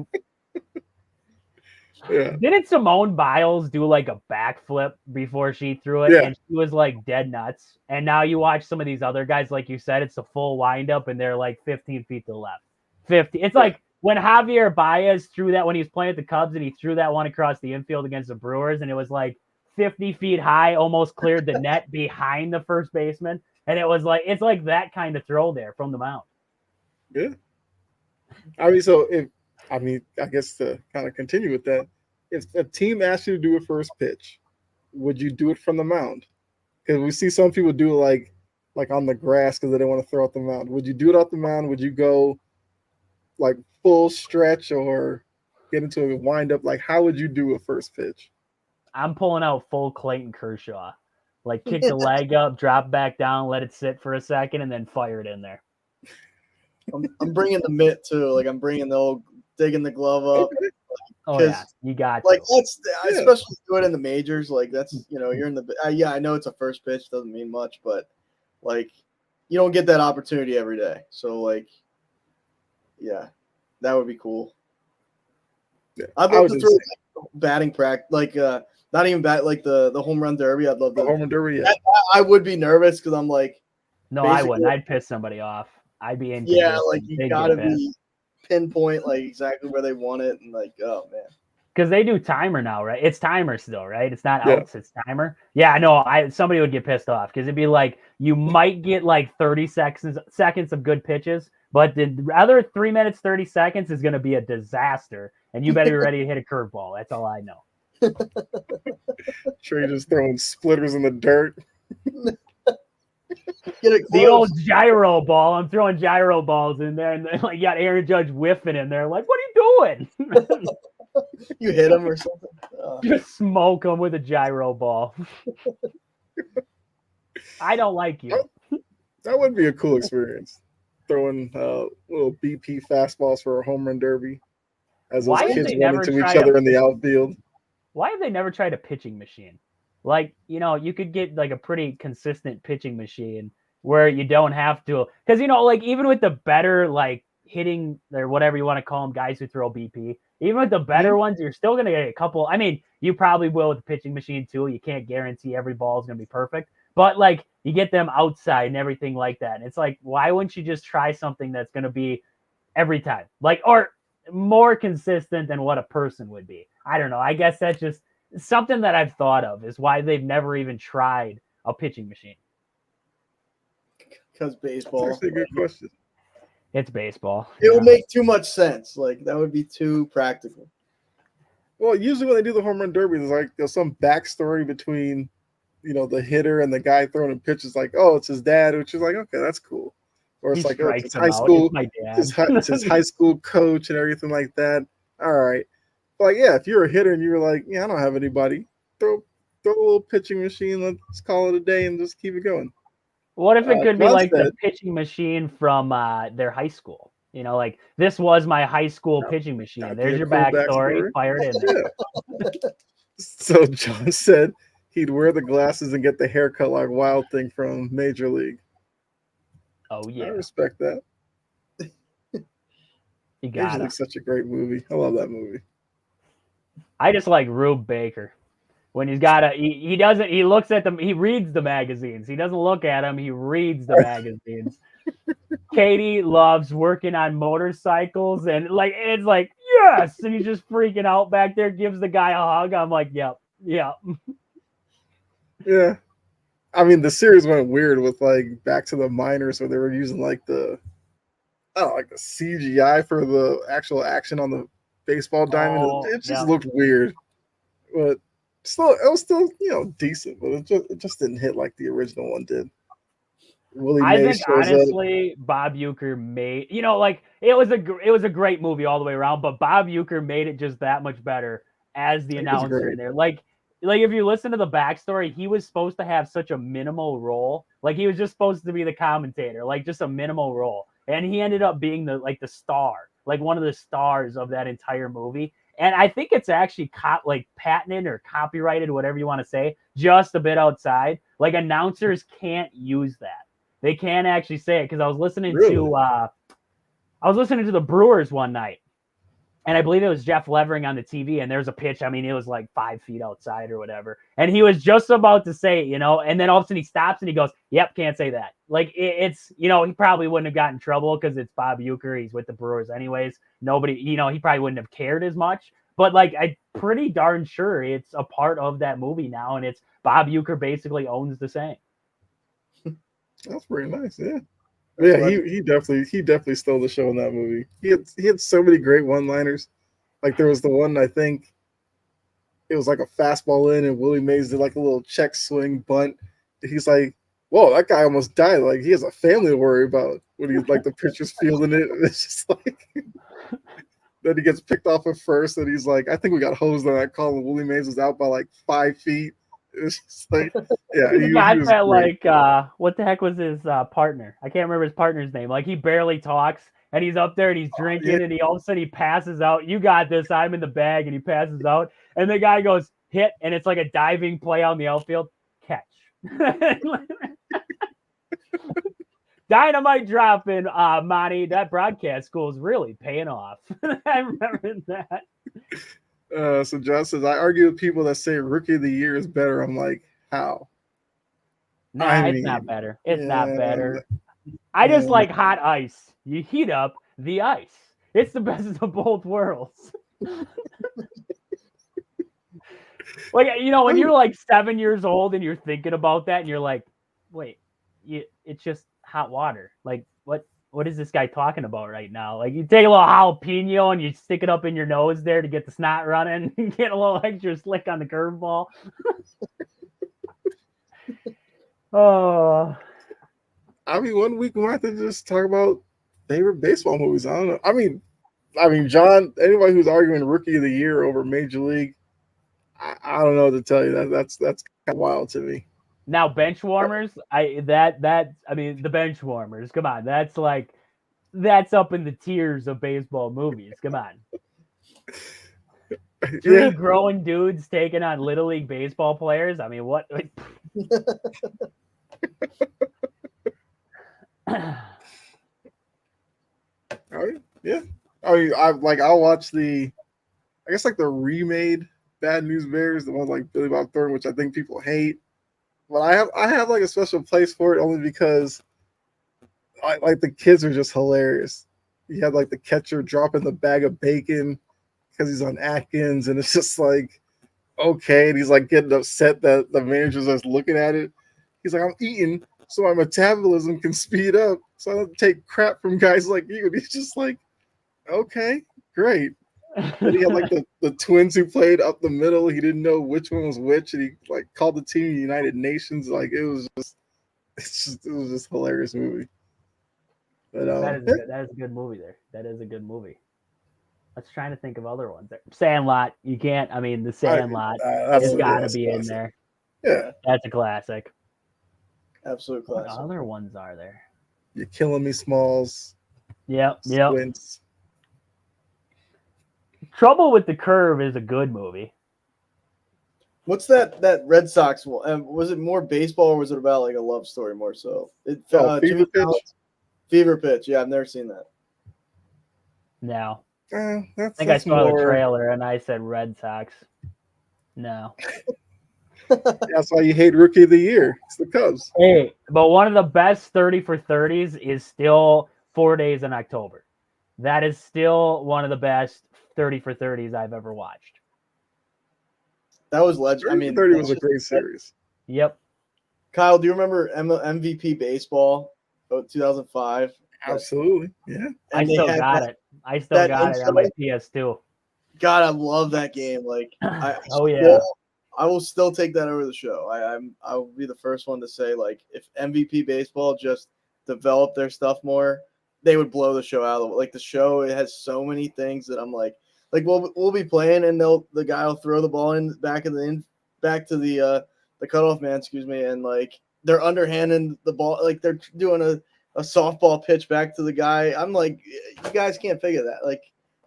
yeah. Didn't Simone Biles do like a backflip before she threw it? Yeah. And she was like dead nuts. And now you watch some of these other guys, like you said, it's a full windup, and they're like 15 feet to the left. 50. It's like when Javier Baez threw that when he was playing at the Cubs, and he threw that one across the infield against the Brewers, and it was like 50 feet high, almost cleared the net behind the first baseman. And it was like, it's like that kind of throw there from the mound. Yeah. I mean, I guess to kind of continue with that, if a team asks you to do a first pitch, would you do it from the mound? Because we see some people do it like on the grass because they don't want to throw out the mound. Would you do it off the mound? Would you go like full stretch or get into a windup? Like, how would you do a first pitch? I'm pulling out full Clayton Kershaw. Like, kick the leg up, drop back down, let it sit for a second, and then fire it in there. I'm bringing the mitt too. Like, I'm bringing the old digging the glove up. Oh yeah, you got like to. that's especially do it in the majors. Like, that's you're in the I know it's a first pitch, doesn't mean much, but like you don't get that opportunity every day. So like, yeah, that would be cool. Yeah, I'd love to throw like, batting practice, like not even like the home run derby. I'd love to. Home run derby. Yeah. I would be nervous because I'm like, no, I wouldn't. I'd piss somebody off. I'd be in. Yeah, like you gotta be pinpoint like exactly where they want it, and like, oh man. Because they do timer now, right? It's timer still, right? It's not outs, it's timer. Yeah, no, somebody would get pissed off because it'd be like you might get like 30 seconds of good pitches, but the other 3 minutes, 30 seconds is going to be a disaster, and you better be ready to hit a curveball. That's all I know. Trey just throwing splitters in the dirt. The old gyro ball. I'm throwing gyro balls in there, and then like you got Aaron Judge whiffing in there. Like, what are you doing? You hit him or something? Just smoke him with a gyro ball. I don't like you. That would be a cool experience. Throwing little BP fastballs for a home run derby as those kids run into each other in the outfield. Why have they never tried a pitching machine? Like, you could get like a pretty consistent pitching machine where you don't have to, because, like even with the better, like hitting or whatever you want to call them, guys who throw BP, even with the better ones, you're still going to get a couple. I mean, you probably will with the pitching machine too. You can't guarantee every ball is going to be perfect, but like you get them outside and everything like that. And it's like, why wouldn't you just try something that's going to be every time, like, or more consistent than what a person would be? I don't know. I guess that's just something that I've thought of is why they've never even tried a pitching machine. Because baseball. That's actually a good question. It's baseball. It would make too much sense. Like, that would be too practical. Well, usually when they do the home run derby, there's some backstory between, the hitter and the guy throwing the pitches. Like, oh, it's his dad, which is like, okay, that's cool. Or it's like, oh, it's his high school, it's his high school coach and everything like that. All right, but like, yeah, if you're a hitter and you're like, yeah, I don't have anybody, throw a little pitching machine. Let's call it a day and just keep it going. What if it could be like the pitching machine from their high school? Like, this was my high school pitching machine. There's your backstory. Fire it in there. Yeah. So John said he'd wear the glasses and get the haircut like Wild Thing from Major League. Oh, yeah. I respect that. You got Major League's such a great movie. I love that movie. I just like Rube Baker. When he's got he looks at them, he reads the magazines. He doesn't look at them, he reads the magazines. Katie loves working on motorcycles, and like it's like yes, and he's just freaking out back there. Gives the guy a hug. I'm like, yep. Yeah. I mean, the series went weird with like Back to the Minors, where they were using like the CGI for the actual action on the baseball diamond. Oh, It just yeah. looked weird, but still, it was still decent. But it just didn't hit like the original one did. Willie I Mays think shows up. honestly, Bob Uecker made like it was a great movie all the way around, but Bob Uecker made it just that much better as the It was announcer great. in there. Like if you listen to the backstory, he was supposed to have such a minimal role. Like he was just supposed to be the commentator, like just a minimal role, and he ended up being the star, like one of the stars of that entire movie. And I think it's actually patented or copyrighted, whatever you want to say, just a bit outside. Like announcers can't use that. They can't actually say it because I was listening to the Brewers one night, and I believe it was Jeff Levering on the TV, and there's a pitch. I mean, it was like 5 feet outside or whatever, and he was just about to say it, and then all of a sudden he stops and he goes, "Yep, can't say that." Like it's he probably wouldn't have gotten in trouble because it's Bob Uecker. He's with the Brewers anyways. Nobody, he probably wouldn't have cared as much. But like, I'm pretty darn sure it's a part of that movie now, and it's Bob Uecker basically owns the same. That's pretty nice, yeah. Yeah, he definitely stole the show in that movie. He had so many great one-liners. Like there was the one, I think it was like a fastball in, and Willie Mays did like a little check swing bunt. He's like, "Whoa, that guy almost died. Like he has a family to worry about." When he's like the pitcher's fielding it, it's just like. Then he gets picked off at first, and he's like, "I think we got hosed on that call." And Willie Mays was out by like 5 feet. It's just like, yeah, the guy was that great. what the heck was his partner? I can't remember his partner's name. Like he barely talks, and he's up there and he's drinking, and he all of a sudden he passes out. You got this. I'm in the bag, and he passes out, and the guy goes hit, and it's like a diving play on the outfield catch. Dynamite dropping, Monty. That broadcast school is really paying off. I remember that. So John says, I argue with people that say Rookie of the Year is better. I'm like, how? Nah, it's not better. It's not better. I just like hot ice. You heat up the ice. It's the best of both worlds. Like, when you're like 7 years old and you're thinking about that and you're like, wait, it's just hot water. Like, what is this guy talking about right now? Like, you take a little jalapeno and you stick it up in your nose there to get the snot running and get a little extra slick on the curveball. Oh. I mean, one week we might have to just talk about favorite baseball movies. I don't know. I mean, John, anybody who's arguing Rookie of the Year over Major League, I don't know what to tell you. That's kind of wild to me. Now, bench warmers, the bench warmers, come on. That's up in the tiers of baseball movies. Come on. Three growing dudes taking on Little League baseball players. I mean, what? Yeah. I mean, I'll watch the remade Bad News Bears, the one like Billy Bob Thornton, which I think people hate. But I have like a special place for it only because the kids are just hilarious. You have like the catcher dropping the bag of bacon because he's on Atkins, and it's just like, okay, and he's like getting upset that the manager's just looking at it. He's like, I'm eating so my metabolism can speed up, so I don't take crap from guys like you. And he's just like, okay, great. And he had like the twins who played up the middle. He didn't know which one was which, and he like called the team United Nations. Like it was just a hilarious movie. But that is a good movie there. That is a good movie. Let's try to think of other ones there. Sandlot, you can't. I mean, the Sandlot has got to be in there. Yeah, that's a classic. Absolute classic. What other ones are there? You're Killing Me, Smalls. Yep. Squints. Trouble with the Curve is a good movie. What's that Red Sox one? Was it more baseball or was it about like a love story more so? Fever Pitch? Fever Pitch. Yeah, I've never seen that. No. I think I saw the trailer and I said Red Sox. No. That's why you hate Rookie of the Year. It's the Cubs. Hey, but one of the best 30 for 30s is still 4 Days in October. That is still one of the best 30 for 30s I've ever watched. That was legend. I mean, 30 that's was a just- great series. Yep. Kyle, do you remember MVP Baseball, 2005? Absolutely. Yeah. I And they still had got that- it. I still that got it on my inside- PS2. God, I love that game. Like, Oh, yeah. I will still take that over the show. I will be the first one to say, like, if MVP Baseball just developed their stuff more, they would blow the show out of the, like, the show. It has so many things that I'm like we'll be playing and the guy will throw the ball back to the cutoff man, excuse me, and like they're underhanding the ball, like they're doing a softball pitch back to the guy. I'm like, you guys can't figure that. Like,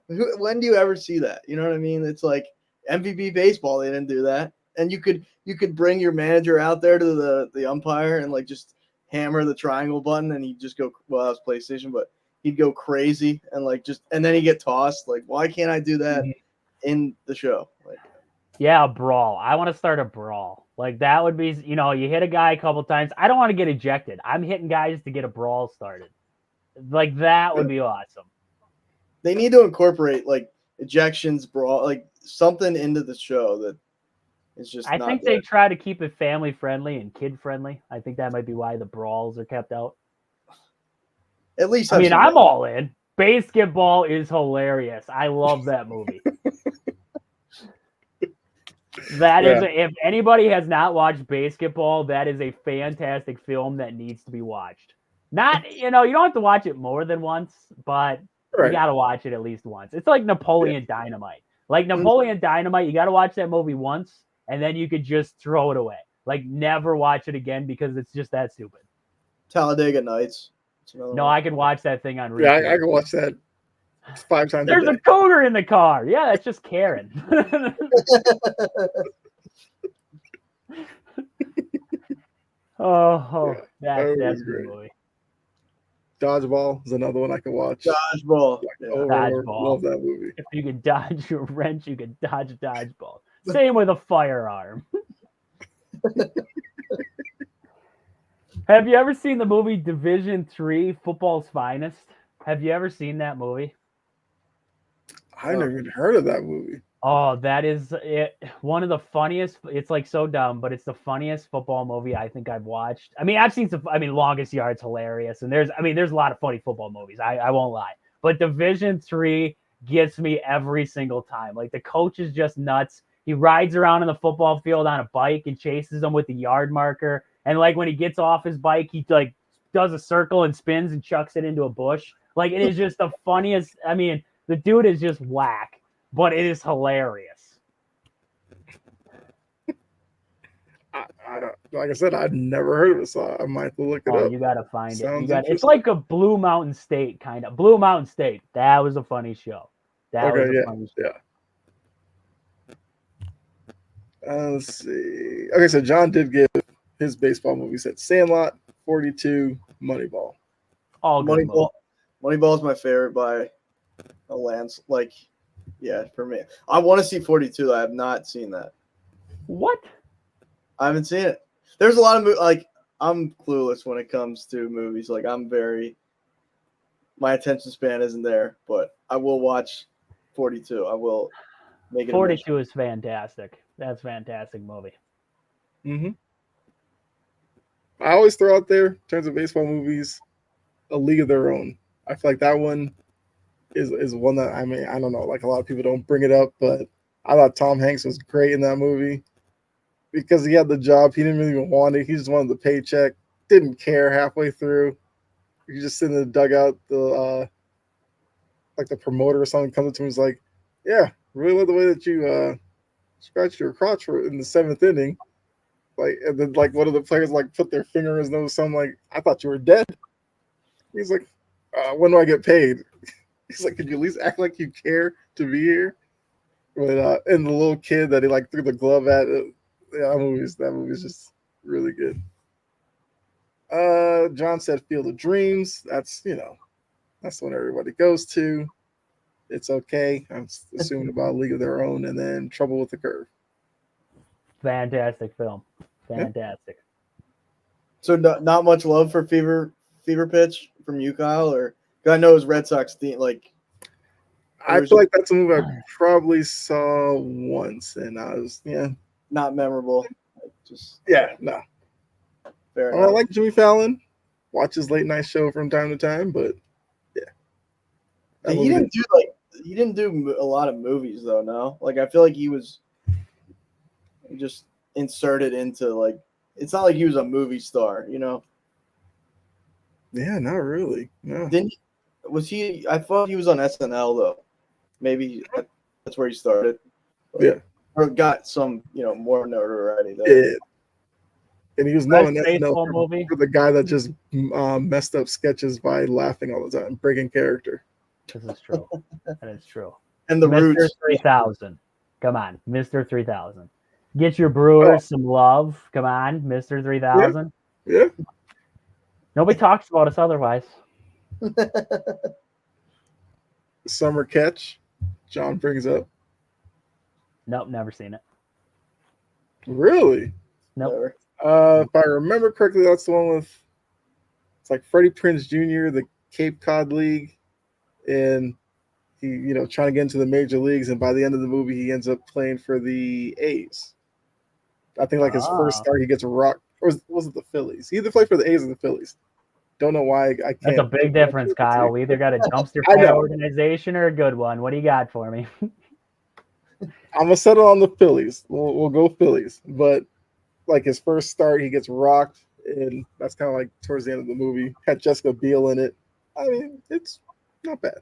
when do you ever see that? You know what I mean? It's like MVP Baseball, they didn't do that. And you could bring your manager out there to the umpire and like just hammer the triangle button and he'd just go, well, that was PlayStation, but he'd go crazy and like and then he'd get tossed. Like, why can't I do that in the show? Like, yeah, a brawl. I want to start a brawl. Like that would be, you hit a guy a couple times. I don't want to get ejected. I'm hitting guys to get a brawl started. Like that would be awesome. They need to incorporate like ejections, brawl, like something into the show that is just. I think they try to keep it family friendly and kid friendly. I think that might be why the brawls are kept out. At least, I mean, I'm all in. Basketball is hilarious. I love that movie. That is, if anybody has not watched Basketball, that is a fantastic film that needs to be watched. Not, you don't have to watch it more than once, but you got to watch it at least once. It's like Napoleon Dynamite. Like Napoleon Dynamite, you got to watch that movie once, and then you could just throw it away. Like never watch it again because it's just that stupid. Talladega Nights. No, I can watch that thing on repeat. Yeah, I can watch that 5 times There's a day. a cougar in the car. Yeah, that's just Karen. That's a good movie. Dodgeball is another one I can watch. Dodgeball. Dodgeball. Love that movie. If you could dodge your wrench, you could dodge a dodgeball. Same with a firearm. Have you ever seen the movie Division III, Football's Finest? Have you ever seen that movie? I've never even heard of that movie. Oh, that is it. One of the funniest. It's like so dumb, but it's the funniest football movie I think I've watched. I mean, I've seen some. I mean, Longest Yard's hilarious, and there's a lot of funny football movies. I won't lie, but Division III gets me every single time. Like the coach is just nuts. He rides around in the football field on a bike and chases them with the yard marker. And like when he gets off his bike, he like does a circle and spins and chucks it into a bush. Like it is just the funniest. I mean, the dude is just whack, but it is hilarious. I don't, like I said, I've never heard of it, so I might have to look it up. You gotta find Sounds it. It's like a Blue Mountain State kind of. Blue Mountain State. That was a funny show. Funny show. Let's see. Okay, so John did give his baseball movie. He said Sandlot, 42, Moneyball. All good. Moneyball is my favorite by a lance. Like, yeah, for me. I want to see 42. I have not seen that. What? I haven't seen it. There's a lot of like I'm clueless when it comes to movies. Like my attention span isn't there, but I will watch 42. I will make it. 42 is fantastic. That's a fantastic movie. Mm-hmm. I always throw out there in terms of baseball movies, A League of Their Own. I feel like that one is one that, I mean, I don't know, like a lot of people don't bring it up, but I thought Tom Hanks was great in that movie because he had the job. He didn't really even want it. He just wanted the paycheck. Didn't care halfway through. He just sit in the dugout. Like the promoter or something comes up to him and is like, yeah, really love the way that you scratched your crotch in the 7th inning. Like, and then like one of the players like put their finger in his nose. So I'm like, I thought you were dead. He's like, when do I get paid? He's like, could you at least act like you care to be here? But and the little kid that he like threw the glove at, that movie's just really good. John said Field of Dreams. That's that's what everybody goes to. It's okay. I'm assuming about League of Their Own, and then Trouble with the Curve. Fantastic film. Fantastic. So not much love for Fever Pitch from you, Kyle, or I know his Red Sox team. Like, I feel like that's a movie I probably saw once, and I was not memorable. Just no. fair I enough. like Jimmy Fallon. Watch his late night show from time to time, but that He movie- didn't do a lot of movies though. No, like I feel like he was just inserted into like. It's not like he was a movie star, you know. Yeah, not really. No. Was he? I thought he was on SNL though. Maybe that's where he started. Yeah. Or got some, more notoriety there. Yeah. And he was known on Best SNL baseball movie. for the guy that just messed up sketches by laughing all the time, breaking character. This is true. That is true. And the Mr. Roots. 3000. Come on, Mr. 3000. Get your Brewers some love. Come on, Mr. 3000. Yeah. Nobody talks about us otherwise. Summer Catch, John brings up. Nope, never seen it. Really? Nope. Whatever. If I remember correctly, that's the one with it's like Freddie Prinze Jr., the Cape Cod League, and he, trying to get into the major leagues, and by the end of the movie, he ends up playing for the A's. I think like his first start, he gets rocked, or was it the Phillies? He either played for the A's or the Phillies. Don't know why I can't. That's a big difference, Kyle. We either got a dumpster I fire know. organization or a good one. What do you got for me? I'm gonna settle on the Phillies. We'll go Phillies, but like his first start, he gets rocked, and that's kind of like towards the end of the movie. Had Jessica Biel in it. I mean, it's not bad.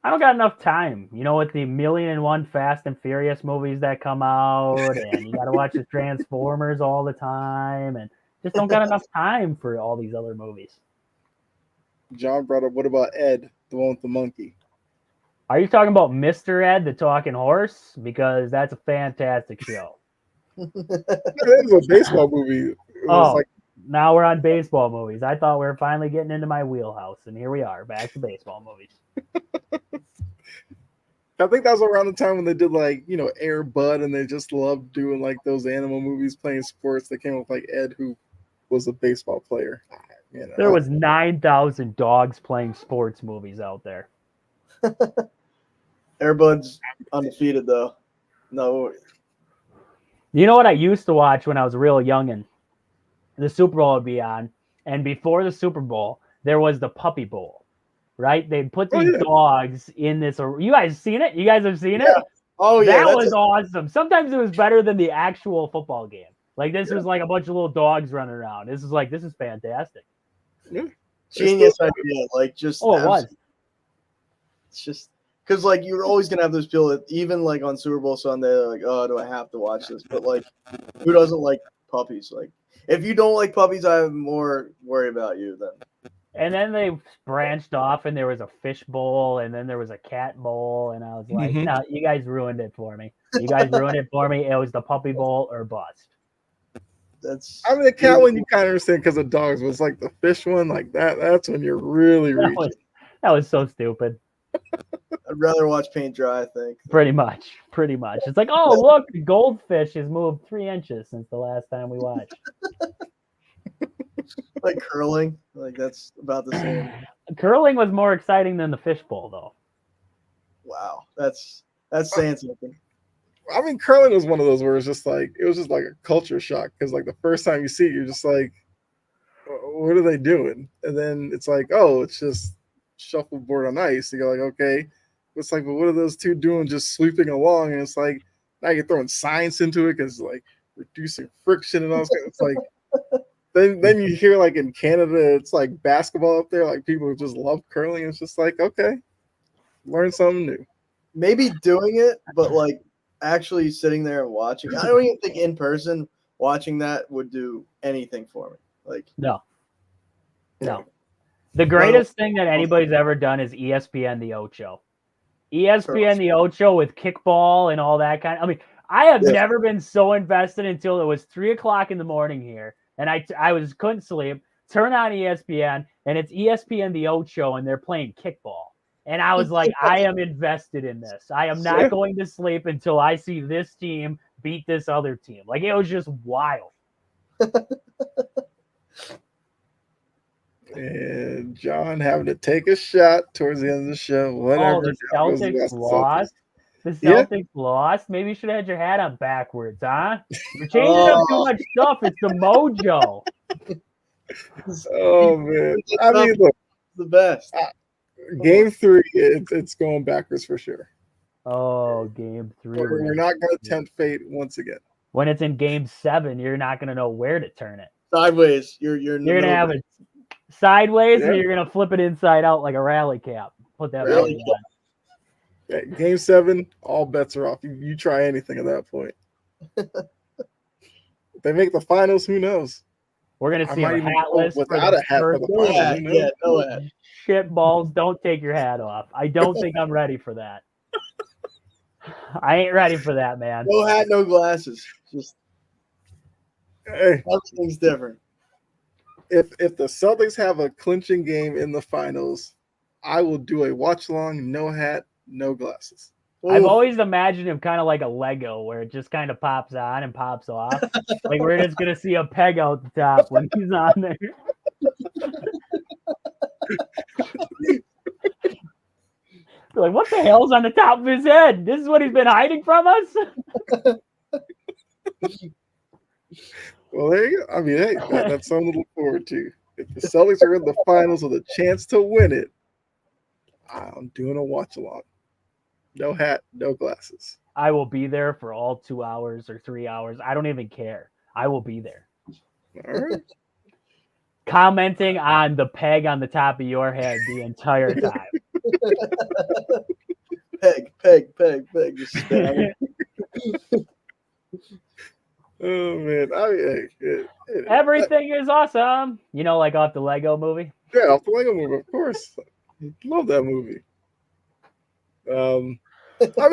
I don't got enough time. With the 1,000,001 Fast and Furious movies that come out, and you got to watch the Transformers all the time, and just don't got enough time for all these other movies. John brought up, what about Ed, the one with the monkey? Are you talking about Mr. Ed, the Talking Horse? Because that's a fantastic show. It was a baseball movie. It was Now we're on baseball movies. I thought we were finally getting into my wheelhouse, and here we are, back to baseball movies. I think that was around the time when they did Air Bud, and they just loved doing like those animal movies, playing sports. They came up with like Ed, who was a baseball player. There was 9,000 dogs playing sports movies out there. Air Bud's undefeated though. No. You know what I used to watch when I was real youngin'? The Super Bowl would be on, and before the Super Bowl, there was the Puppy Bowl, right? They'd put these dogs in this. You guys seen it? You guys have seen it? Oh yeah, that was awesome. Sometimes it was better than the actual football game. Like this was like a bunch of little dogs running around. This is fantastic. Yeah. Genius idea. Like just it was. It's just because like you're always gonna have those people that even like on Super Bowl Sunday, they're like, oh, do I have to watch this? But like, who doesn't like puppies? Like, if you don't like puppies, I have more worry about you than. And then they branched off, and there was a fish bowl, and then there was a cat bowl, and I was like, no, you guys ruined it for me. You guys ruined it for me. It was the Puppy Bowl or bust. The cat one you kind of understand because of dogs, but it's like the fish one, like that's when you're really reaching. That was so stupid. I'd rather watch paint dry, I think. Pretty much. It's like, oh, look, the goldfish has moved 3 inches since the last time we watched. Like curling, like that's about the same. Curling was more exciting than the fishbowl, though. Wow, that's saying something. I mean, curling was one of those where it was just like a culture shock because like the first time you see it, you're just like, what are they doing? And then it's like, oh, it's just shuffleboard on ice. You go like, okay, it's like, but what are those two doing? Just sweeping along, and it's like now you're throwing science into it because like reducing friction and all that. It's like. Then you hear like in Canada, it's like basketball up there. Like people just love curling. It's just like, okay, learn something new. Maybe doing it, but like actually sitting there and watching. I don't even think in person watching that would do anything for me. Like no. The greatest thing that anybody's ever done is ESPN The Ocho. ESPN The Ocho with kickball and all that kind of. I mean, I have never been so invested until it was 3:00 in the morning here. And I couldn't sleep, turn on ESPN, and it's ESPN The Ocho, and they're playing kickball. And I was like, I am invested in this. I am not going to sleep until I see this team beat this other team. Like, it was just wild. And John having to take a shot towards the end of the show. Whatever. Oh, the Down goes the Celtics Boston lost. The Yeah. Celtics lost. Maybe you should have had your hat on backwards, huh? You're changing up too much stuff. It's the mojo. Oh man. I mean, look, The best. game 3, it's going backwards for sure. Oh, game 3. We're not going to tempt fate once again. When it's in game 7, you're not going to know where to turn it. Sideways. You're in the You're going to middle have of it sideways, Yeah. and you're going to flip it inside out like a rally cap. Put that Rally baby on. Okay, game 7, all bets are off. You try anything at that point. If they make the finals, who knows? We're going to I see might a even hatless go for without the a hat for first the No finals. hat. Who knows? Yeah, no hat. shit balls. Don't take your hat off. I don't think I'm ready for that. I ain't ready for that, man. No hat, no glasses. Just Hey, everything's different. if the Celtics have a clinching game in the finals, I will do a watch along, no hat, no glasses. I've Ooh. always imagined him kind of like a Lego where it just kind of pops on and pops off. Like we're just going to see a peg out the top when he's on there. Like, what the hell's on the top of his head? This is what he's been hiding from us? Well, there you go. I mean, hey, that's something to look forward to. If the Celtics are in the finals with a chance to win it, I'm doing a watch along. No hat, no glasses. I will be there for all 2 hours or 3 hours. I don't even care. I will be there. All right. Commenting on the peg on the top of your head the entire time. Peg. Just stab it. Oh man, I mean, hey, Everything is awesome. You know, like off the Lego movie. yeah, off the Lego movie, of course. Love that movie. I mean, look, I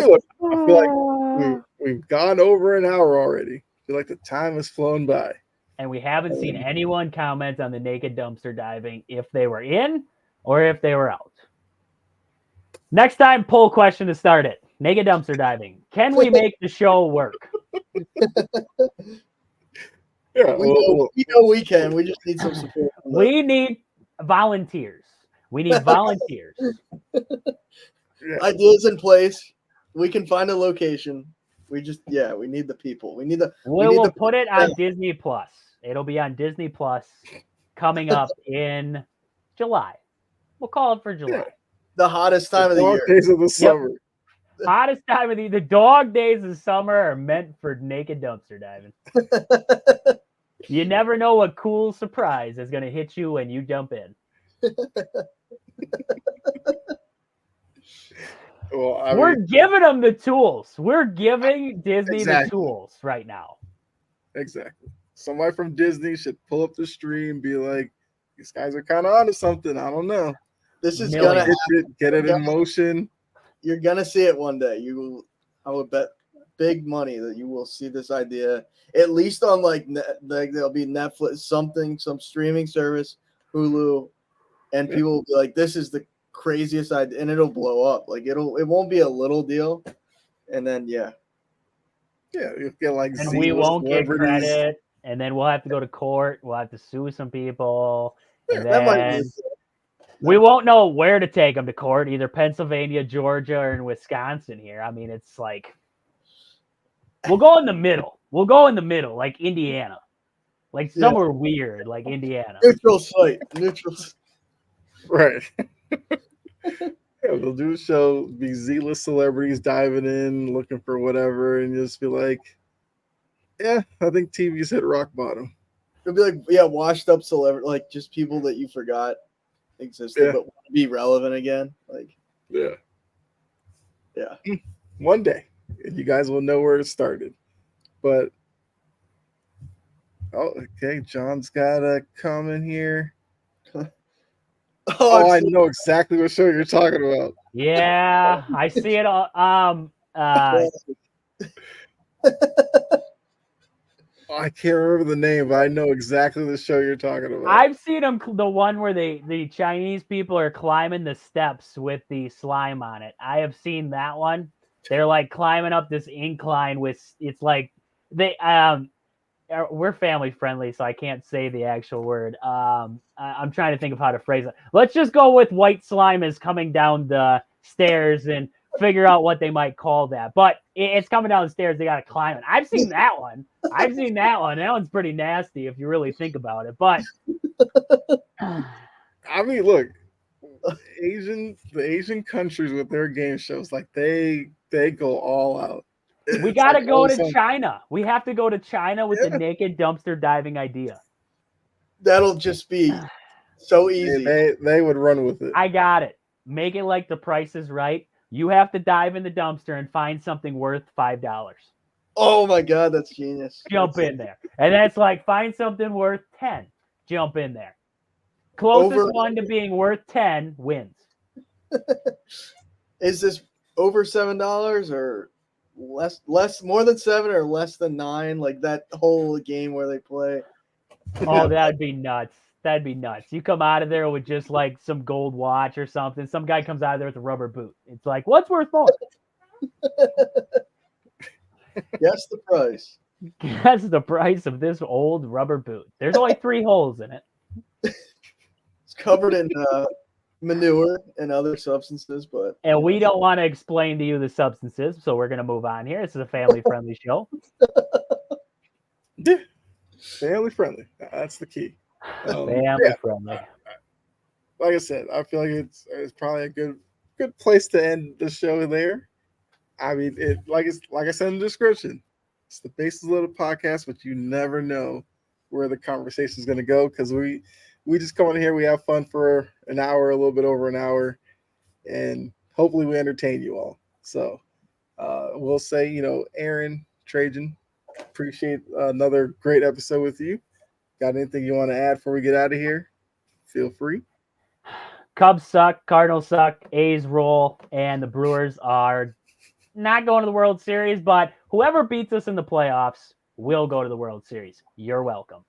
feel like we've gone over an hour already. I feel like the time has flown by. And we haven't seen anyone comment on the naked dumpster diving if they were in or if they were out. Next time, poll question to start it. Naked dumpster diving. Can we make the show work? Yeah, We know we can. We just need some support. We need volunteers. We need volunteers. yeah. Ideas in place. We can find a location. We need the people. We need the. We need will the- put it on Disney Plus. It'll be on Disney Plus coming up in July. We'll call it for July. The hottest time of the Long year. days of the summer. Hottest time of the dog days of summer are meant for naked dumpster diving. You never know what cool surprise is going to hit you when you jump in. Well, We're giving them the tools. We're giving Disney the Exactly. tools right now. exactly. Somebody from Disney should pull up the stream and be like, "These guys are kind of onto something. I don't know. This is Million. gonna. Get it in motion." You're gonna see it one day. You will. I would bet big money that you will see this idea at least on there'll be Netflix, some streaming service, Hulu, and people will be like, "This is the craziest idea," and it'll blow up. Like it won't be a little deal, and then Yeah, you get like And Z we list won't get celebrities. credit. And then we'll have to go to court. We'll have to sue some people. And that might then be. we won't know where to take them to court, either Pennsylvania, Georgia, or in Wisconsin here. I mean, it's like, we'll go in the middle. We'll go in the middle, like Indiana. Like somewhere weird, like Indiana. Neutral site. Neutral. Right. Yeah, they'll do a show, be Z-list celebrities diving in, looking for whatever, and just be like, "Yeah, I think TV's hit rock bottom." It'll be like, washed up celebrity, like just people that you forgot existed, Yeah. but want to be relevant again. Like, Yeah. Yeah. One day, and you guys will know where it started. But okay, John's got a comment here. Oh, I know exactly what show you're talking about. Yeah, I see it all. I can't remember the name, but I know exactly the show you're talking about. I've seen them, the one where the Chinese people are climbing the steps with the slime on it. I have seen that one. They're like climbing up this incline with, it's like we're family friendly, so I can't say the actual word. I'm trying to think of how to phrase it. Let's just go with white slime is coming down the stairs and figure out what they might call that. But it's coming down the stairs. They got to climb it. I've seen that one. That one's pretty nasty if you really think about it. But I mean, look, the Asian countries with their game shows, like they go all out. we It's got to like go all to some- China. We have to go to China with Yeah. the naked dumpster diving idea. That'll just be so Yeah, easy. they would run with it. I got it. Make it like The Price is Right. You have to dive in the dumpster and find something worth $5. Oh my god, that's genius. Jump in there. And that's like find something worth 10. Jump in there. Closest one to being worth 10 wins. Is this over $7 or less more than 7 or less than 9? Like that whole game where they play. Oh, that'd be nuts. That'd be nuts. You come out of there with just like some gold watch or something. Some guy comes out of there with a rubber boot. It's like, what's worth more? Guess the price. That's the price of this old rubber boot. There's only 3 holes in it. It's covered in manure and other substances, but And we don't want to explain to you the substances, so we're going to move on here. This is a family-friendly show. Yeah. Family friendly. That's the key. Family-friendly. Like I said, I feel like it's probably a good place to end the show there. I mean, like I said in the description, it's the Bases Loaded podcast, but you never know where the conversation is going to go because we just come on here, we have fun for an hour, a little bit over an hour, and hopefully we entertain you all. So we'll say, Aaron, Trajan, appreciate another great episode with you. Got anything you want to add before we get out of here? Feel free. Cubs suck, Cardinals suck, A's roll, and the Brewers are not going to the World Series, but whoever beats us in the playoffs will go to the World Series. You're welcome.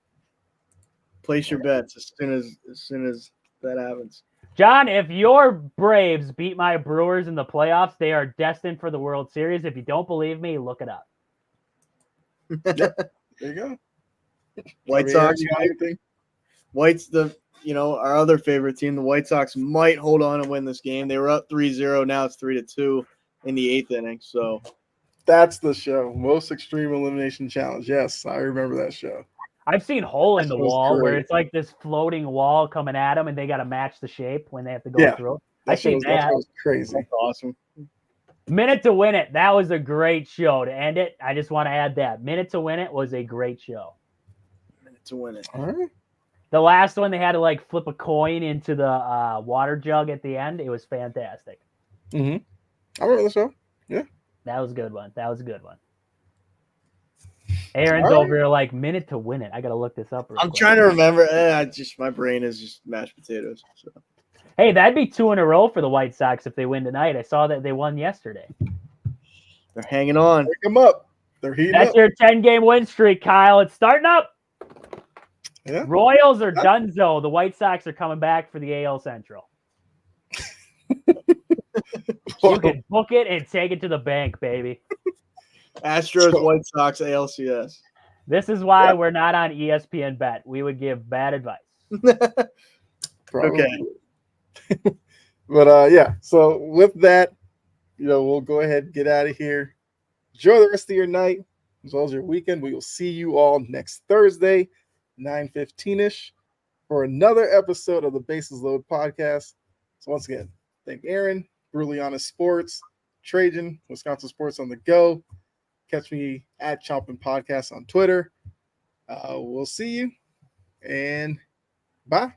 place your bets as soon as that happens. John, if your Braves beat my Brewers in the playoffs, they are destined for the World Series. If you don't believe me, look it up. There you go. White Sox. You got anything? White's our other favorite team. The White Sox might hold on and win this game. They were up 3-0. Now it's 3-2 in the 8th inning. So That's the show. Most Extreme Elimination Challenge. Yes, I remember that show. I've seen Hole in the That was Wall where great. it's like this floating wall coming at them and they got to match the shape when they have to go through. I've seen that that. was crazy. that's awesome. Minute to Win It. That was a great show. To end it, I just want to add that. Minute to Win It was a great show. Minute to win it. All right. The last one, they had to like flip a coin into the water jug at the end. It was fantastic. Mm-hmm. I remember the show. That was a good one. Aaron's All right. over here like Minute to Win It. I got to look this up. real I'm quick. trying to remember. My brain is just mashed potatoes. So. Hey, that'd be 2 in a row for the White Sox if they win tonight. I saw that they won yesterday. They're hanging on. Pick them up. They're heating That's up. your 10-game win streak, Kyle. It's starting up. Yeah. Royals are donezo. The White Sox are coming back for the AL Central. You can book it and take it to the bank, baby. Astros, So- White Sox, ALCS. This is why Yeah. we're not on ESPN Bet. We would give bad advice. Probably. Okay. But yeah, so with that, we'll go ahead and get out of here. Enjoy the rest of your night as well as your weekend. We will see you all next Thursday, 9:15ish, for another episode of the Bases Load podcast. So once again, thank Aaron, Brutally Honest Sports, Trajan, Wisconsin Sports on the Go. Catch me at Chompin' Podcast on Twitter. We'll see you and bye.